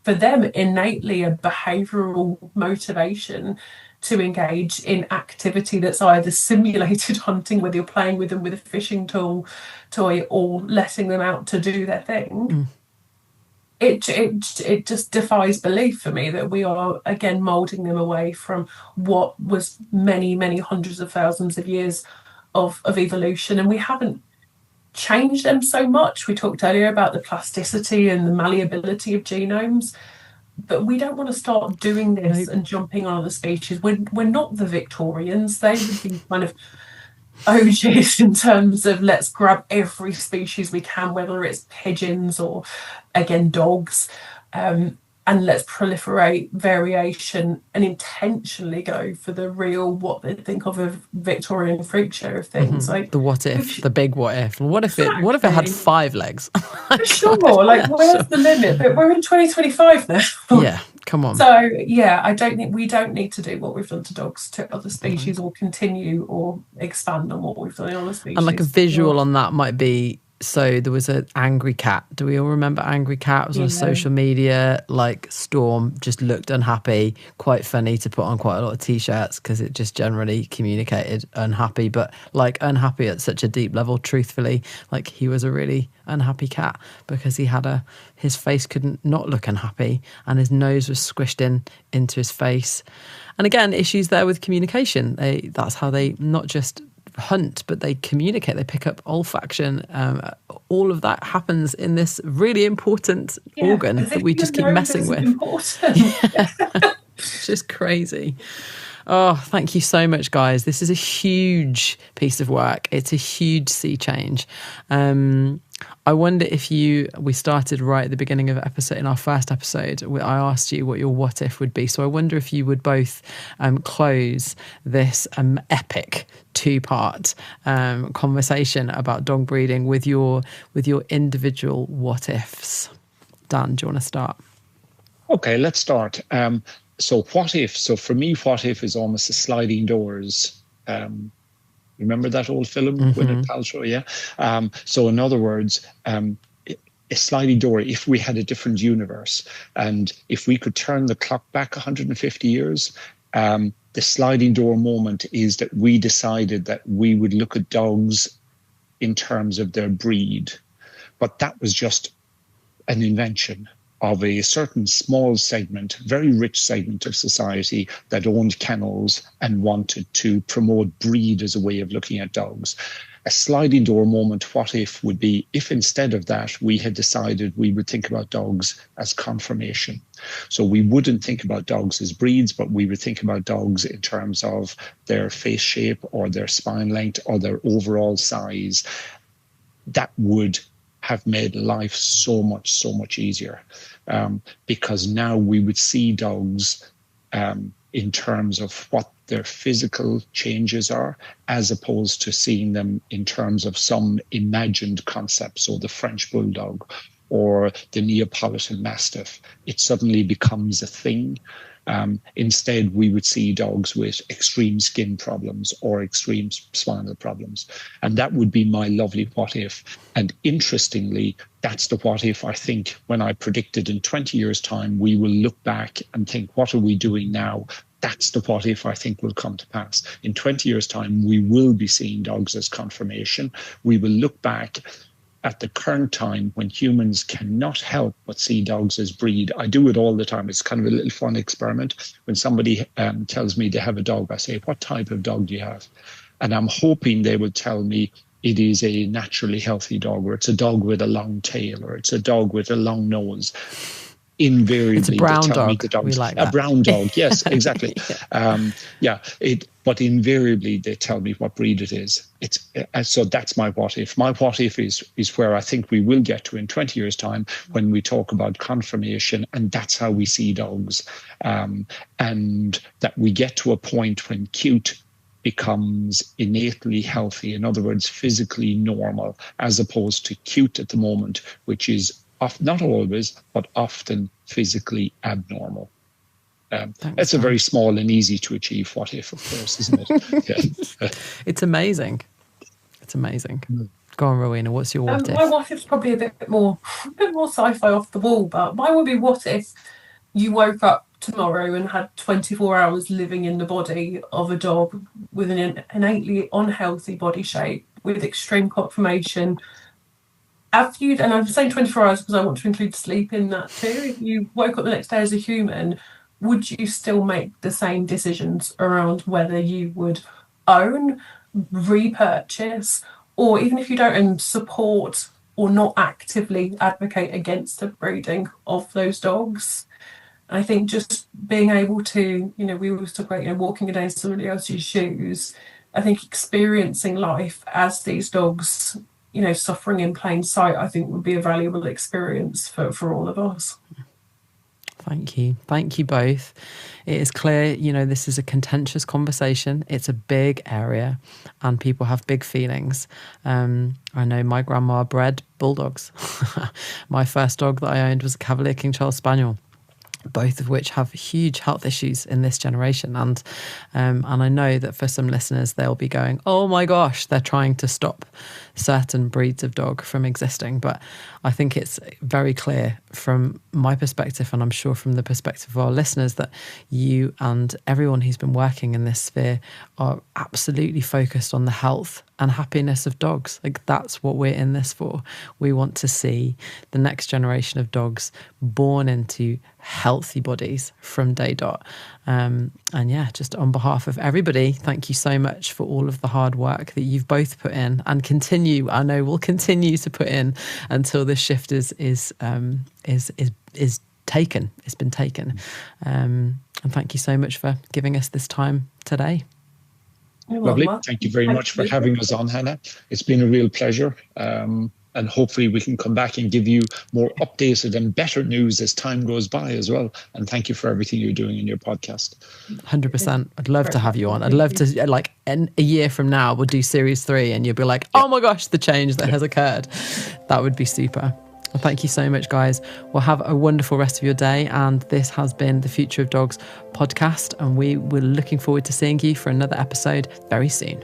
for them, innately a behavioural motivation to engage in activity that's either simulated hunting, whether you're playing with them with a fishing toy, or letting them out to do their thing. It just defies belief for me that we are again moulding them away from what was many, many hundreds of thousands of years of evolution, and we haven't changed them so much. We talked earlier about the plasticity and the malleability of genomes, but we don't want to start doing this and jumping on other species. We're not the Victorians. They would be kind of OGs in terms of let's grab every species we can, whether it's pigeons or, again, dogs, and let's proliferate variation and intentionally go for the real, what they think of a Victorian freak show of things. Like the what if, the big what if. What if it had 5 legs? For sure. Where's the limit? But we're in 2025 now. Yeah, come on. So yeah, we don't need to do what we've done to dogs to other species, or continue or expand on what we've done in other species. And a visual on that might be, so there was an angry cat. Do we all remember angry cat? It was on social media, Storm just looked unhappy, quite funny to put on quite a lot of t-shirts because it just generally communicated unhappy, but unhappy at such a deep level, truthfully. He was a really unhappy cat because he had his face couldn't not look unhappy, and his nose was squished into his face. And again, issues there with communication. That's how they not just hunt, but they communicate, they pick up olfaction. All of that happens in this really important organ that we just keep messing with. It's just crazy. Oh, thank you so much, guys. This is a huge piece of work. It's a huge sea change. I wonder if we started right at the beginning of the episode, in our first episode, I asked you what your what if would be. So I wonder if you would both close this epic 2-part conversation about dog breeding with your individual what ifs. Dan, do you want to start? Okay, let's start. So what if? So for me, what if is almost a sliding doors. Remember that old film, Gwyneth Paltrow? Yeah. So in other words, a sliding door, if we had a different universe, and if we could turn the clock back 150 years, the sliding door moment is that we decided that we would look at dogs in terms of their breed. But that was just an invention of a certain small segment, very rich segment of society that owned kennels and wanted to promote breed as a way of looking at dogs. A sliding door moment, what if, would be if instead of that, we had decided we would think about dogs as conformation. So we wouldn't think about dogs as breeds, but we would think about dogs in terms of their face shape or their spine length or their overall size. That would have made life so much easier, because now we would see dogs in terms of what their physical changes are, as opposed to seeing them in terms of some imagined concept. So the French Bulldog or the Neapolitan Mastiff, it suddenly becomes a thing. Instead, we would see dogs with extreme skin problems or extreme spinal problems. And that would be my lovely what if. And interestingly, that's the what if I think when I predicted in 20 years' time, we will look back and think, what are we doing now? That's the what if I think will come to pass. In 20 years' time, we will be seeing dogs as conformation. We will look back at the current time when humans cannot help but see dogs as breed. I do it all the time. It's kind of a little fun experiment. When somebody tells me they have a dog, I say, what type of dog do you have? And I'm hoping they will tell me it is a naturally healthy dog, or it's a dog with a long tail, or it's a dog with a long nose. invariably It's a brown they tell me dog. the dog's We like a that. brown dog. Yes, exactly. But invariably they tell me what breed it is. So that's my what if. My what if is where I think we will get to in 20 years' time when we talk about conformation, and that's how we see dogs, and that we get to a point when cute becomes innately healthy. In other words, physically normal, as opposed to cute at the moment, which is not always, but often physically abnormal. It's a very small and easy to achieve what if, of course, isn't it? Yeah. It's amazing. It's amazing. Go on, Rowena, what's your what if? My what if's probably a bit more sci-fi off the wall, but mine would be, what if you woke up tomorrow and had 24 hours living in the body of a dog with an innately unhealthy body shape, with extreme conformation. And I'm saying 24 hours because I want to include sleep in that too. If you woke up the next day as a human, would you still make the same decisions around whether you would own, repurchase, or even if you don't own, support or not actively advocate against the breeding of those dogs? I think just being able to, we always talk about, walking in somebody else's shoes. I think experiencing life as these dogs, suffering in plain sight, I think would be a valuable experience for all of us. Thank you. Thank you both. It is clear, this is a contentious conversation. It's a big area and people have big feelings. I know my grandma bred bulldogs. My first dog that I owned was a Cavalier King Charles Spaniel, both of which have huge health issues in this generation. And I know that for some listeners, they'll be going, oh my gosh, they're trying to stop certain breeds of dog from existing. But I think it's very clear from my perspective, and I'm sure from the perspective of our listeners, that you and everyone who's been working in this sphere are absolutely focused on the health and happiness of dogs. Like, that's what we're in this for. We want to see the next generation of dogs born into healthy bodies from day dot. And yeah, just on behalf of everybody, thank you so much for all of the hard work that you've both put in and I know will continue to put in until this shift is taken. It's been taken. And thank you so much for giving us this time today. Lovely. Thank you very much for having us on, Hannah. It's been a real pleasure. And hopefully we can come back and give you more updated and better news as time goes by as well. And thank you for everything you're doing in your podcast. 100%. I'd love to have you on. I'd love to, like, in a year from now, we'll do series 3 and you'll be like, oh my gosh, the change that has occurred. That would be super. Well, thank you so much, guys. Well, have a wonderful rest of your day. And this has been the Future of Dogs podcast. And we were looking forward to seeing you for another episode very soon.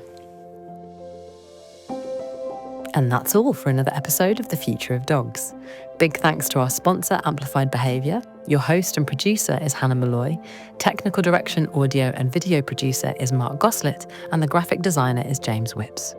And that's all for another episode of The Future of Dogs. Big thanks to our sponsor, Amplified Behaviour. Your host and producer is Hannah Malloy. Technical direction, audio and video producer is Mark Goslett. And the graphic designer is James Whipps.